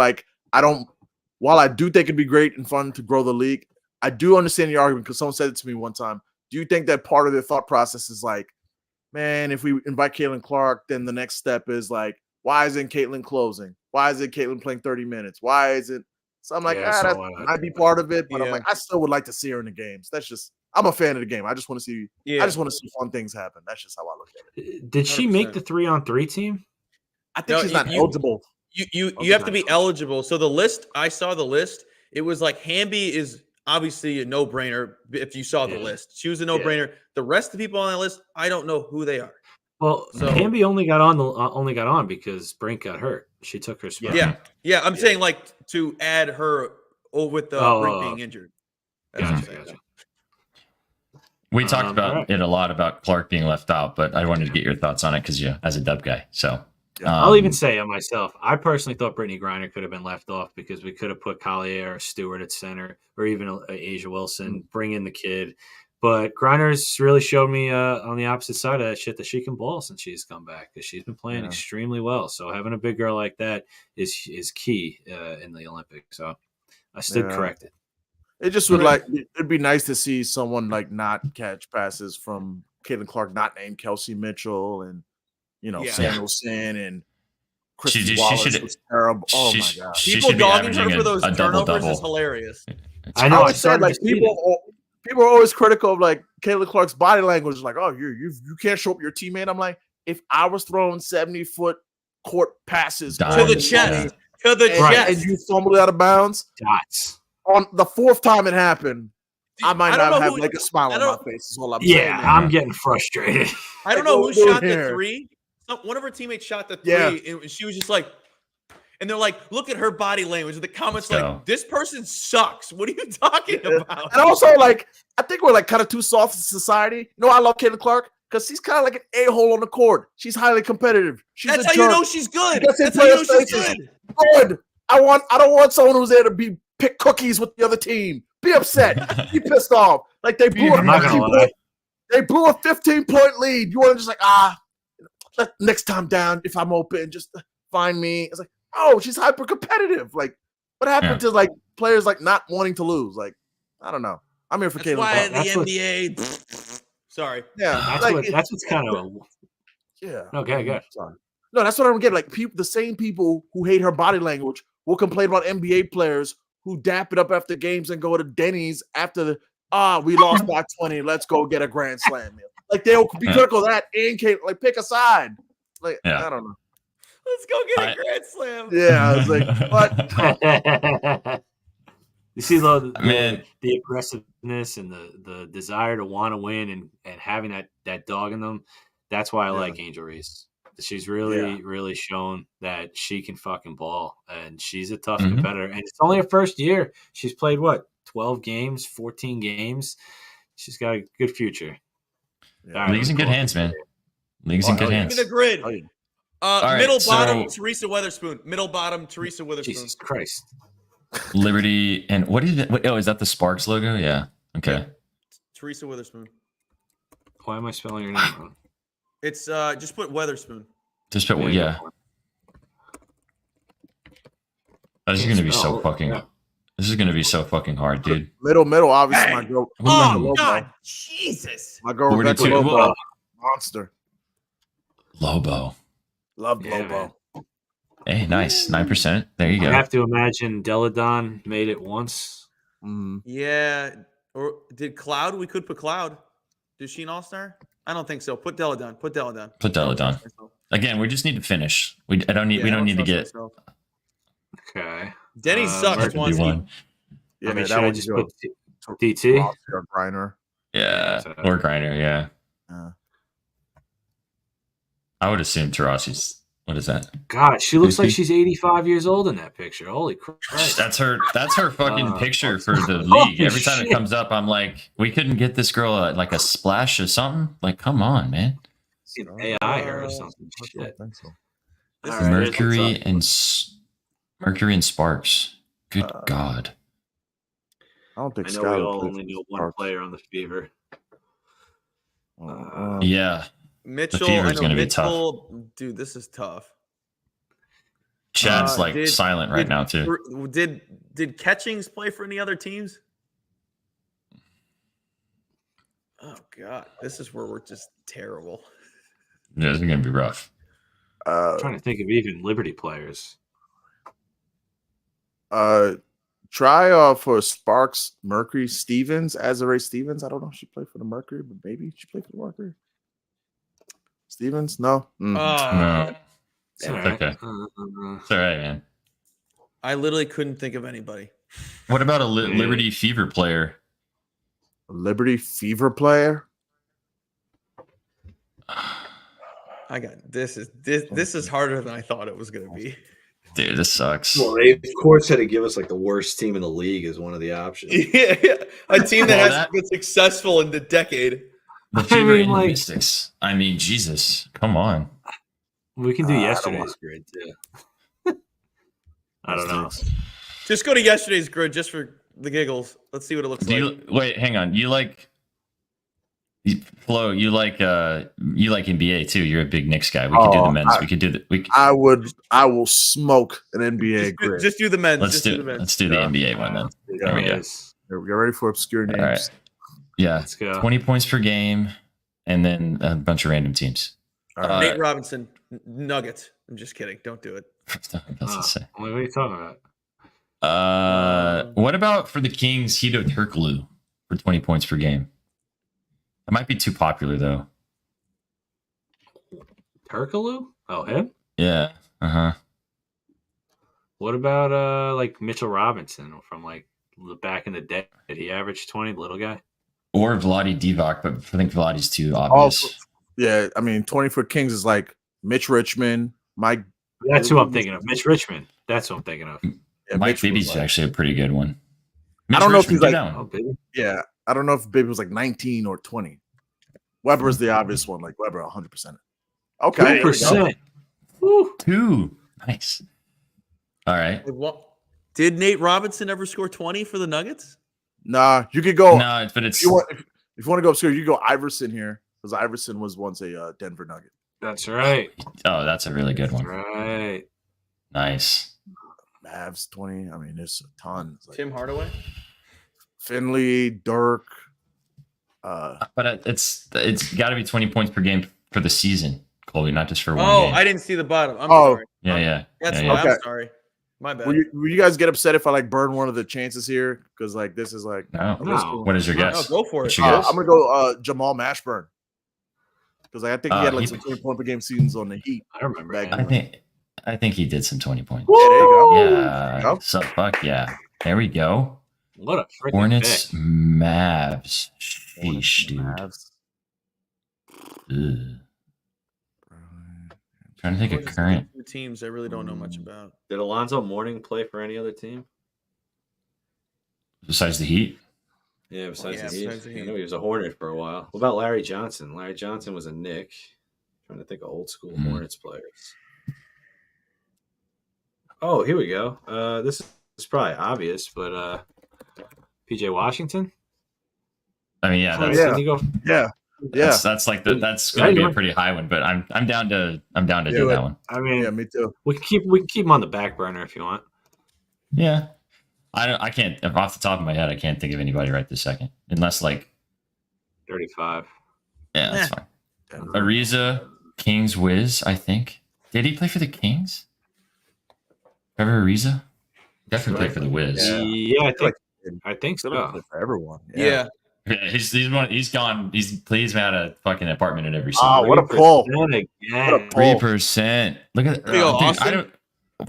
[SPEAKER 6] while I do think it'd be great and fun to grow the league, I do understand the argument because someone said it to me one time. Do you think that part of their thought process is man, if we invite Caitlin Clark, then the next step is why isn't Caitlin closing? Why isn't Caitlin playing 30 minutes? Why is it? So I'm that might be part of it, but I'm I still would like to see her in the games. That's just. I'm a fan of the game. I just want to see. Yeah. I just want to see fun things happen. That's just how I look at it.
[SPEAKER 4] Did she 100%. Make the 3-on-3 team?
[SPEAKER 6] I think she's not eligible.
[SPEAKER 3] You have to be eligible. So the list, I saw the list. It was Hamby is obviously a no-brainer. If you saw the list, she was a no-brainer. The rest of the people on that list, I don't know who they are.
[SPEAKER 4] Well, Hamby only got on because Brink got hurt. She took her spot.
[SPEAKER 3] Yeah. I'm saying to add her with Brink being injured. That's what I'm saying.
[SPEAKER 2] We talked about it a lot about Clark being left out, but I wanted to get your thoughts on it because as a Dub guy. So
[SPEAKER 4] I'll even say myself, I personally thought Brittany Griner could have been left off because we could have put Collier or Stewart at center or even Asia Wilson, bring in the kid. But Griner's really showed me on the opposite side of that shit that she can ball since she's come back because she's been playing extremely well. So having a big girl like that is key in the Olympics. So I stood corrected.
[SPEAKER 6] It just would it'd be nice to see someone like not catch passes from Caitlin Clark, not named Kelsey Mitchell, and Samuelson and Christy Wallace was terrible. Oh my god!
[SPEAKER 3] People dogging her for those turnovers is hilarious.
[SPEAKER 4] I know. I
[SPEAKER 6] said like people are always critical of like Caitlin Clark's body language. Like, oh, you can't show up your teammate. I'm like, if I was throwing 70-foot court passes
[SPEAKER 3] to the chest,
[SPEAKER 6] and you fumbled it out of bounds,
[SPEAKER 4] dots.
[SPEAKER 6] On the fourth time it happened, I might not have like a smile on my face. Is all I'm saying.
[SPEAKER 4] Yeah, I'm getting frustrated.
[SPEAKER 3] I don't know who shot the three. One of her teammates shot the three, and she was just like, and they're like, look at her body language. And the comments like, this person sucks. What are you talking about?
[SPEAKER 6] And also, like, I think we're like kind of too soft in society. You know, I love Caitlin Clark because she's kind of like an a-hole on the court. She's highly competitive.
[SPEAKER 3] That's how you know she's good.
[SPEAKER 6] That's how you know she's good. Good. I don't want someone who's there to pick cookies with the other team. Be upset. Be pissed off. Like they blew a 15-point lead. You want to just like, next time down, if I'm open, just find me. It's like, oh, she's hyper competitive. Like, what happened to like players like not wanting to lose? Like, I don't know. I'm here for Caitlin.
[SPEAKER 3] Why the NBA? Sorry.
[SPEAKER 6] Yeah,
[SPEAKER 4] that's what's kind of. Okay, good.
[SPEAKER 6] Sorry. No, that's what I don't get. Like, the same people who hate her body language will complain about NBA players who dap it up after games and go to Denny's after we lost by 20. Let's go get a grand slam meal. Like, they'll be critical of that and like pick a side. Like, I don't know.
[SPEAKER 3] Let's go get a grand slam.
[SPEAKER 6] Yeah, I was like,
[SPEAKER 4] what? You see the aggressiveness and the desire to want to win and having that dog in them. That's why I like Angel Reese. She's really shown that she can fucking ball, and she's a tough competitor. And it's only her first year. She's played 12 games, 14 games. She's got a good future.
[SPEAKER 2] League's in good hands, man. League's in good hands.
[SPEAKER 3] Give me the grid. Middle bottom, Teresa Weatherspoon. Middle bottom, Teresa Weatherspoon.
[SPEAKER 4] Jesus Christ.
[SPEAKER 2] Liberty and what is it? Is that the Sparks logo? Yeah. Okay.
[SPEAKER 3] Teresa Weatherspoon.
[SPEAKER 4] Why am I spelling your name wrong?
[SPEAKER 3] It's just put Weatherspoon.
[SPEAKER 2] Just put This is gonna be so fucking. This is gonna be so fucking hard, dude.
[SPEAKER 6] Middle. Obviously, my girl.
[SPEAKER 3] Oh God, Jesus!
[SPEAKER 6] My girl, Lobo, monster.
[SPEAKER 2] Lobo.
[SPEAKER 6] Love Lobo.
[SPEAKER 2] Hey, nice. 9%. There you go.
[SPEAKER 4] I have to imagine Deladon made it once.
[SPEAKER 3] Yeah. Or did Cloud? We could put Cloud. Is she an all-star? I don't think so. Put Deladon.
[SPEAKER 2] Again, we just need to finish. We don't need to get.
[SPEAKER 3] Myself.
[SPEAKER 4] Okay.
[SPEAKER 3] Denny sucks.
[SPEAKER 2] One.
[SPEAKER 4] Yeah, should I just put DT
[SPEAKER 6] or Griner?
[SPEAKER 2] Yeah, or Griner. Yeah. I would assume Tarasi's. What is that?
[SPEAKER 4] God, she looks like she's 85 years old in that picture. Holy Christ.
[SPEAKER 2] That's her fucking picture for the league. Every time it comes up, I'm like, we couldn't get this girl like a splash or something? Like, come on, man.
[SPEAKER 4] AI her or something. Shit.
[SPEAKER 6] I think so.
[SPEAKER 2] Mercury and Sparks. Good God.
[SPEAKER 6] I don't think
[SPEAKER 4] I know we all only know one player on the Fever.
[SPEAKER 2] Yeah.
[SPEAKER 3] Mitchell,
[SPEAKER 2] the Fever's going to be tough.
[SPEAKER 3] Dude, this is tough.
[SPEAKER 2] Chad's silent right now too.
[SPEAKER 3] Did Catchings play for any other teams? Oh God, this is where we're just terrible.
[SPEAKER 2] Yeah, this is going to be rough.
[SPEAKER 4] I'm trying to think of even Liberty players.
[SPEAKER 6] Try for Sparks, Mercury, Stevens, Azare Stevens. I don't know if she played for the Mercury, but maybe she played for the Mercury. Stevens? No.
[SPEAKER 2] No.
[SPEAKER 4] It's all
[SPEAKER 2] right. Okay. It's all right, man.
[SPEAKER 3] I literally couldn't think of anybody.
[SPEAKER 2] What about a Liberty Fever player?
[SPEAKER 6] A Liberty Fever player?
[SPEAKER 3] I got this is harder than I thought it was going to be.
[SPEAKER 2] Dude, this sucks.
[SPEAKER 7] Well, they of course had to give us like the worst team in the league as one of the options.
[SPEAKER 3] Yeah. A team that hasn't been successful in the decade.
[SPEAKER 2] The Fever and the Mystics. I mean, Jesus, come on.
[SPEAKER 4] We can do yesterday's grid too.
[SPEAKER 3] I don't know. Just go to yesterday's grid just for the giggles. Let's see what it looks like.
[SPEAKER 2] Wait, hang on. You like Flo, you like NBA too. You're a big Knicks guy. We could do the men's. We could do the.
[SPEAKER 6] I will smoke an NBA grid.
[SPEAKER 3] Just do the men's.
[SPEAKER 2] Let's do the NBA one then. There we go.
[SPEAKER 6] We're ready for obscure names.
[SPEAKER 2] All right. Yeah,
[SPEAKER 4] Let's go.
[SPEAKER 2] 20 points per game, and then a bunch of random teams.
[SPEAKER 3] Nate Robinson, Nuggets. I'm just kidding. Don't do it.
[SPEAKER 2] Doesn't say.
[SPEAKER 4] What are you talking about?
[SPEAKER 2] What about for the Kings, Hito Turkoglu for 20 points per game? That might be too popular though.
[SPEAKER 4] Turkoglu? Oh, him?
[SPEAKER 2] Yeah.
[SPEAKER 4] What about like Mitchell Robinson from like the back in the day? Did he average 20, the little guy?
[SPEAKER 2] Or Vlade Divac, but I think Vlade's too obvious.
[SPEAKER 6] Yeah, I mean, 20 for Kings is like Mitch Richmond, Mike.
[SPEAKER 4] That's who I'm thinking of. Mitch Richmond. That's who I'm thinking of.
[SPEAKER 6] Yeah,
[SPEAKER 2] Mike Bibby's actually a pretty good one. Mitch
[SPEAKER 6] I don't know if he's
[SPEAKER 2] Richmond,
[SPEAKER 6] like,
[SPEAKER 2] get down.
[SPEAKER 6] yeah, I don't know if Bibby was like 19 or 20. Weber's the obvious one, like Weber 100%. Okay,
[SPEAKER 4] 2%.
[SPEAKER 2] 2. Nice. All right.
[SPEAKER 3] Did Nate Robinson ever score 20 for the Nuggets?
[SPEAKER 6] Nah, you could go.
[SPEAKER 2] No, but it's
[SPEAKER 6] If you want to go obscure, you go Iverson here because Iverson was once a Denver Nugget.
[SPEAKER 4] That's right.
[SPEAKER 2] oh, that's a really good
[SPEAKER 4] That's
[SPEAKER 2] one.
[SPEAKER 4] right.
[SPEAKER 2] Nice.
[SPEAKER 6] Mavs 20. I mean, there's a ton. It's like
[SPEAKER 3] Tim Hardaway?
[SPEAKER 6] Finley, Dirk.
[SPEAKER 2] But it's got to be 20 points per game for the season, Colby, not just for one
[SPEAKER 3] Oh,
[SPEAKER 2] game.
[SPEAKER 3] I didn't see the bottom. I'm
[SPEAKER 6] Oh.
[SPEAKER 3] sorry.
[SPEAKER 2] Yeah.
[SPEAKER 3] That's
[SPEAKER 2] yeah,
[SPEAKER 3] why
[SPEAKER 6] Okay.
[SPEAKER 3] I'm sorry. My bad.
[SPEAKER 6] Will you guys get upset if I like burn one of the chances here? Because like this is like
[SPEAKER 2] No.
[SPEAKER 4] No.
[SPEAKER 2] What is your
[SPEAKER 3] No,
[SPEAKER 2] guess?
[SPEAKER 3] go for
[SPEAKER 2] What's
[SPEAKER 3] it.
[SPEAKER 2] your guess?
[SPEAKER 6] I'm gonna go Jamal Mashburn because I think he had like
[SPEAKER 2] he-
[SPEAKER 6] some 20 point per game seasons on the Heat.
[SPEAKER 4] I remember
[SPEAKER 6] Back
[SPEAKER 4] that.
[SPEAKER 2] I think he did some 20 points.
[SPEAKER 6] Yeah, there you go.
[SPEAKER 2] Yeah.
[SPEAKER 6] Go.
[SPEAKER 2] So fuck yeah. There we go.
[SPEAKER 4] What a freaking
[SPEAKER 2] Hornets,
[SPEAKER 4] pick.
[SPEAKER 2] Mavs. Sheesh, dude.
[SPEAKER 6] Mavs.
[SPEAKER 2] Ugh. Trying to think of current.
[SPEAKER 3] Two teams I really don't know much about.
[SPEAKER 4] Did Alonzo Mourning play for any other team?
[SPEAKER 2] Besides the Heat.
[SPEAKER 4] Yeah, besides the
[SPEAKER 3] besides
[SPEAKER 4] Heat.
[SPEAKER 3] the
[SPEAKER 4] I
[SPEAKER 3] Heat.
[SPEAKER 4] know he was a Hornet for a while. What about Larry Johnson? Larry Johnson was a Knick. Trying to think of old school Hornets players. Oh, here we go. This is probably obvious, but PJ Washington.
[SPEAKER 2] I mean, yeah,
[SPEAKER 4] Didn't
[SPEAKER 2] that's
[SPEAKER 4] he go?
[SPEAKER 6] Yeah.
[SPEAKER 2] that's like that's going to be a pretty high one, but I'm down to do that one.
[SPEAKER 4] I mean,
[SPEAKER 6] Yeah, me too.
[SPEAKER 4] we can keep him on the back burner if you want.
[SPEAKER 2] Yeah, I can't off the top of my head. I can't think of anybody right this second, unless like
[SPEAKER 4] 35.
[SPEAKER 2] yeah, that's fine. Ariza, Kings Wiz, I think. Did he play for the Kings? Trevor Ariza? Definitely played for the Wiz.
[SPEAKER 4] Yeah, I think
[SPEAKER 6] Still
[SPEAKER 4] so.
[SPEAKER 6] play for everyone.
[SPEAKER 3] Yeah.
[SPEAKER 2] Yeah, he's gone. He's had a fucking apartment at every single.
[SPEAKER 6] Ah, what a pull!
[SPEAKER 4] 3% again.
[SPEAKER 6] What a pull.
[SPEAKER 2] 3%. Look at
[SPEAKER 3] There you go,
[SPEAKER 2] dude, I
[SPEAKER 3] Austin.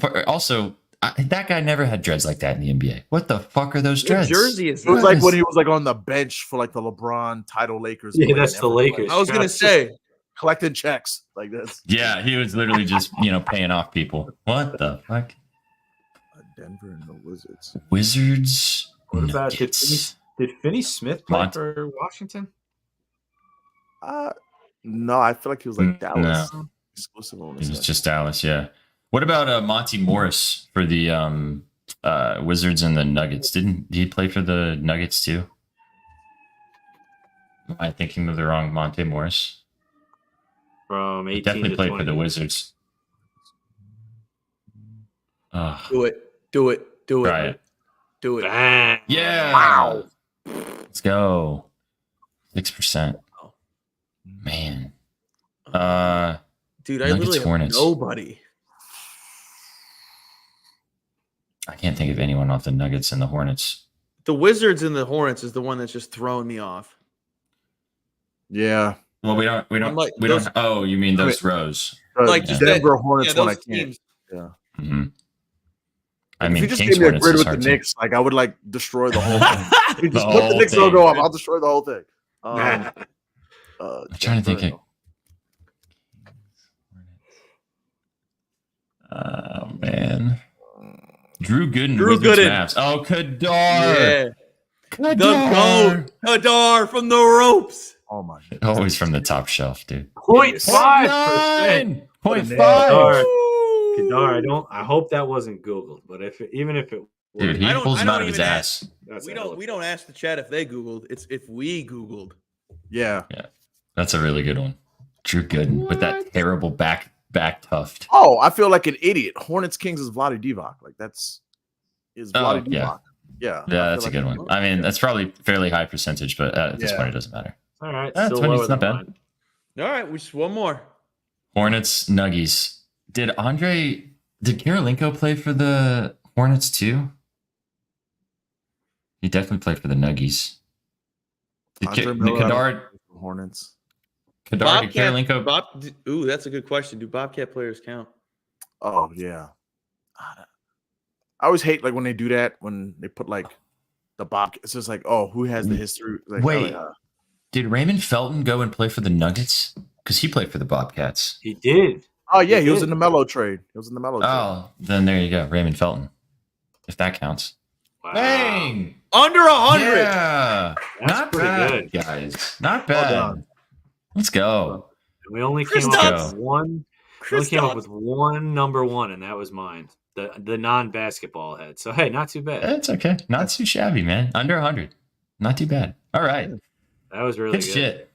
[SPEAKER 2] don't. Also, that guy never had dreads like that in the NBA. What the fuck are those
[SPEAKER 3] What
[SPEAKER 2] dreads?
[SPEAKER 3] jersey is
[SPEAKER 6] It was
[SPEAKER 3] that?
[SPEAKER 6] like when he was like on the bench for like the LeBron title Lakers.
[SPEAKER 4] Yeah,
[SPEAKER 6] play
[SPEAKER 4] that's
[SPEAKER 6] and
[SPEAKER 4] the
[SPEAKER 6] everything.
[SPEAKER 4] Lakers.
[SPEAKER 3] I was going to say.
[SPEAKER 6] Collecting checks like this.
[SPEAKER 2] Yeah, he was literally just paying off people. What the fuck?
[SPEAKER 6] Denver and the Wizards.
[SPEAKER 2] Wizards.
[SPEAKER 4] What about
[SPEAKER 2] Nuggets.
[SPEAKER 4] did Finney Smith play
[SPEAKER 2] Mont-
[SPEAKER 4] for Washington?
[SPEAKER 6] No, I feel like he was like Dallas
[SPEAKER 2] No.
[SPEAKER 6] exclusive.
[SPEAKER 2] It was just Dallas. Yeah. What about Monty Morris for the Wizards and the Nuggets? Did he play for the Nuggets too? Am I thinking of the wrong Monte Morris?
[SPEAKER 4] From 18
[SPEAKER 2] He definitely
[SPEAKER 4] to
[SPEAKER 2] played
[SPEAKER 4] 20.
[SPEAKER 2] for the Wizards.
[SPEAKER 3] Do it. Do it. Do
[SPEAKER 2] Try
[SPEAKER 3] it.
[SPEAKER 2] it.
[SPEAKER 3] Do it.
[SPEAKER 4] Bang.
[SPEAKER 2] Yeah.
[SPEAKER 6] Wow.
[SPEAKER 2] Let's go. 6%. Man.
[SPEAKER 3] Dude, I
[SPEAKER 2] Nuggets,
[SPEAKER 3] literally have
[SPEAKER 2] Hornets.
[SPEAKER 3] nobody.
[SPEAKER 2] I can't think of anyone off the Nuggets and the Hornets.
[SPEAKER 3] The Wizards and the Hornets is the one that's just throwing me off.
[SPEAKER 6] Yeah.
[SPEAKER 2] Well, we don't.
[SPEAKER 3] I'm like,
[SPEAKER 2] We
[SPEAKER 3] those-
[SPEAKER 2] don't. Oh, you mean those rows?
[SPEAKER 3] Like,
[SPEAKER 2] Yeah.
[SPEAKER 3] just
[SPEAKER 6] Denver
[SPEAKER 3] that-
[SPEAKER 6] Hornets
[SPEAKER 3] yeah,
[SPEAKER 6] one I
[SPEAKER 3] those
[SPEAKER 6] can't.
[SPEAKER 3] teams.
[SPEAKER 2] Mm-hmm. I
[SPEAKER 6] If
[SPEAKER 2] mean,
[SPEAKER 6] you just
[SPEAKER 2] Kings
[SPEAKER 6] gave me a
[SPEAKER 2] Hornets
[SPEAKER 6] grid
[SPEAKER 2] is
[SPEAKER 6] with the
[SPEAKER 2] hard too.
[SPEAKER 6] Knicks, like I would like destroy the whole thing. You just
[SPEAKER 2] The
[SPEAKER 6] put the
[SPEAKER 2] whole
[SPEAKER 6] Knicks
[SPEAKER 2] thing.
[SPEAKER 6] logo up, I'll destroy the whole thing.
[SPEAKER 2] I'm trying to think. Oh man, Drew Gooden.
[SPEAKER 3] Drew
[SPEAKER 2] Wizards,
[SPEAKER 3] Gooden.
[SPEAKER 2] Mavs. Oh, Kadar.
[SPEAKER 3] Yeah.
[SPEAKER 2] Kadar.
[SPEAKER 3] The GOAT. Kadar from the ropes.
[SPEAKER 6] Oh my god.
[SPEAKER 2] Always from the top shelf, dude.
[SPEAKER 4] 0.5%.
[SPEAKER 2] 0.5.
[SPEAKER 4] Kadar, I hope that wasn't Googled, but even if it was,
[SPEAKER 2] Dude, he
[SPEAKER 3] I don't-
[SPEAKER 2] pulls
[SPEAKER 3] I
[SPEAKER 2] them out
[SPEAKER 3] don't
[SPEAKER 2] of his
[SPEAKER 3] even
[SPEAKER 2] ass.
[SPEAKER 4] that's
[SPEAKER 3] We
[SPEAKER 4] a hell
[SPEAKER 3] don't
[SPEAKER 4] of-
[SPEAKER 3] we don't ask the chat if they Googled. It's if we Googled.
[SPEAKER 6] Yeah.
[SPEAKER 2] That's a really good one. Drew Gooden with that terrible back tuft.
[SPEAKER 6] Oh, I feel like an idiot. Hornets Kings is Vlade Divac. Like that's Vlade Divac. Yeah,
[SPEAKER 2] that's a good one. I mean, that's probably fairly high percentage, but at this point, it doesn't matter.
[SPEAKER 4] All right,
[SPEAKER 2] that's
[SPEAKER 4] still lower
[SPEAKER 2] not bad.
[SPEAKER 4] mine.
[SPEAKER 3] All right, just one more.
[SPEAKER 2] Hornets Nuggies. Did Karolinko play for the Hornets too? He definitely played for the Nuggies. Kadar
[SPEAKER 6] Hornets.
[SPEAKER 2] Kadar, did Karolinko?
[SPEAKER 3] Ooh, that's a good question. Do Bobcat players count?
[SPEAKER 6] Oh yeah. I always hate like when they do that, when they put like the Bobcat. It's just like, oh, who has the history? Like,
[SPEAKER 2] wait, did Raymond Felton go and play for the Nuggets? Because he played for the Bobcats.
[SPEAKER 4] He did.
[SPEAKER 6] Oh yeah, he was in the Melo trade.
[SPEAKER 2] Oh, then there you go, Raymond Felton. If that counts.
[SPEAKER 4] Wow.
[SPEAKER 2] Dang.
[SPEAKER 3] Under 100.
[SPEAKER 2] Yeah.
[SPEAKER 4] That's
[SPEAKER 2] Not
[SPEAKER 4] pretty
[SPEAKER 2] bad,
[SPEAKER 4] good.
[SPEAKER 2] guys. Not bad. Let's go.
[SPEAKER 4] We only
[SPEAKER 3] Chris
[SPEAKER 4] came up
[SPEAKER 3] Dubs.
[SPEAKER 4] with one. We only came up with one number one, and that was mine. The non-basketball head. So hey, not too bad.
[SPEAKER 2] It's okay. Not too shabby, man. Under 100. Not too bad. All right.
[SPEAKER 4] That was really
[SPEAKER 2] Good
[SPEAKER 4] good.
[SPEAKER 2] shit.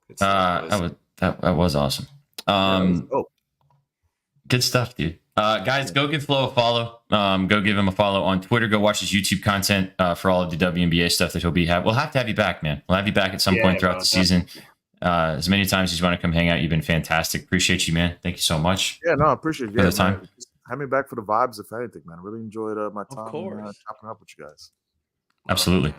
[SPEAKER 4] Good stuff,
[SPEAKER 2] That was awesome. Good stuff, dude. Guys, go give Flo a follow. Go give him a follow on Twitter. Go watch his YouTube content for all of the WNBA stuff that we'll have to have you back, man. We'll have you back at some point throughout the season. As many times as you want to come hang out, you've been fantastic. Appreciate you, man. Thank you so much.
[SPEAKER 6] Yeah, no, I appreciate it.
[SPEAKER 2] For the time.
[SPEAKER 6] Man. Have me back for the vibes, if anything, man. I really enjoyed my time chopping up with you guys.
[SPEAKER 2] Absolutely.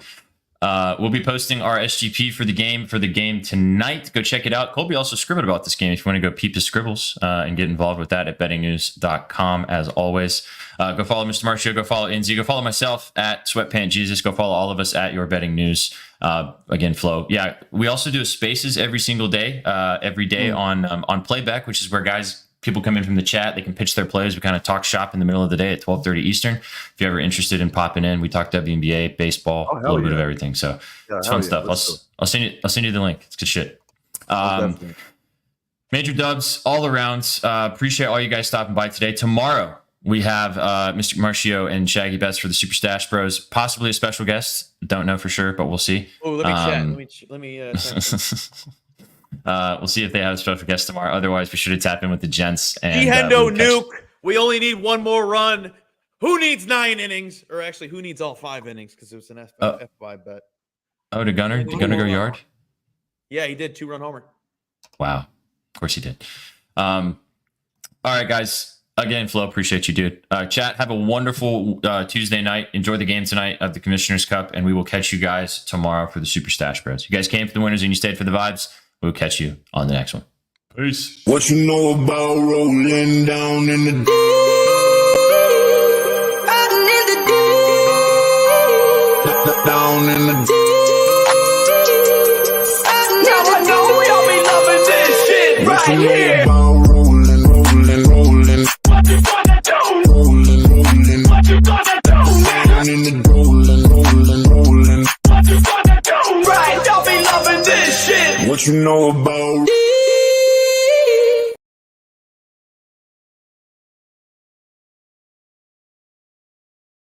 [SPEAKER 2] We'll be posting our SGP for the game tonight. Go check it out. Colby also scribbled about this game if you want to go peep his scribbles and get involved with that at bettingnews.com as always. Go follow Mr. Marcio. Go follow NZ. Go follow myself at Sweatpant Jesus. Go follow all of us at Your Betting News. Again, Flo. Yeah, we also do a Spaces every single day, on Playback, which is where people come in from the chat. They can pitch their plays. We kind of talk shop in the middle of the day at 12:30 Eastern. If you're ever interested in popping in, we talk WNBA, baseball, a little bit of everything. So it's fun stuff. I'll send you the link. It's good shit. Major dubs all around. Appreciate all you guys stopping by today. Tomorrow we have Mr. Marcio and Shaggy Betts for the Super Stash Bros. Possibly a special guest. Don't know for sure, but we'll see.
[SPEAKER 3] Oh, let me chat. Let me.
[SPEAKER 2] We'll see if they have a special guest tomorrow. Otherwise, we should have tapped in with the gents. And
[SPEAKER 3] nuke. We only need one more run. Who needs 9 innings? Or actually, who needs all 5 innings? Because it was an F5 bet.
[SPEAKER 2] Oh, did Gunner go yard?
[SPEAKER 3] Yeah, he did 2-run homer.
[SPEAKER 2] Wow. Of course he did. All right, guys. Again, Flo, appreciate you, dude. Chat, have a wonderful Tuesday night. Enjoy the game tonight of the Commissioner's Cup, and we will catch you guys tomorrow for the Super Stash Bros. You guys came for the winners and you stayed for the vibes. We'll catch you on the next one. Peace.
[SPEAKER 8] What you know about rolling down in the deep? Down in the deep.
[SPEAKER 9] Now I know y'all be loving this shit right here.
[SPEAKER 8] Rolling.
[SPEAKER 9] What you gonna do?
[SPEAKER 8] Rolling.
[SPEAKER 9] What you gonna do?
[SPEAKER 8] Down in the rolling.
[SPEAKER 9] What you gonna do? Right, y'all be loving this shit.
[SPEAKER 8] What you know about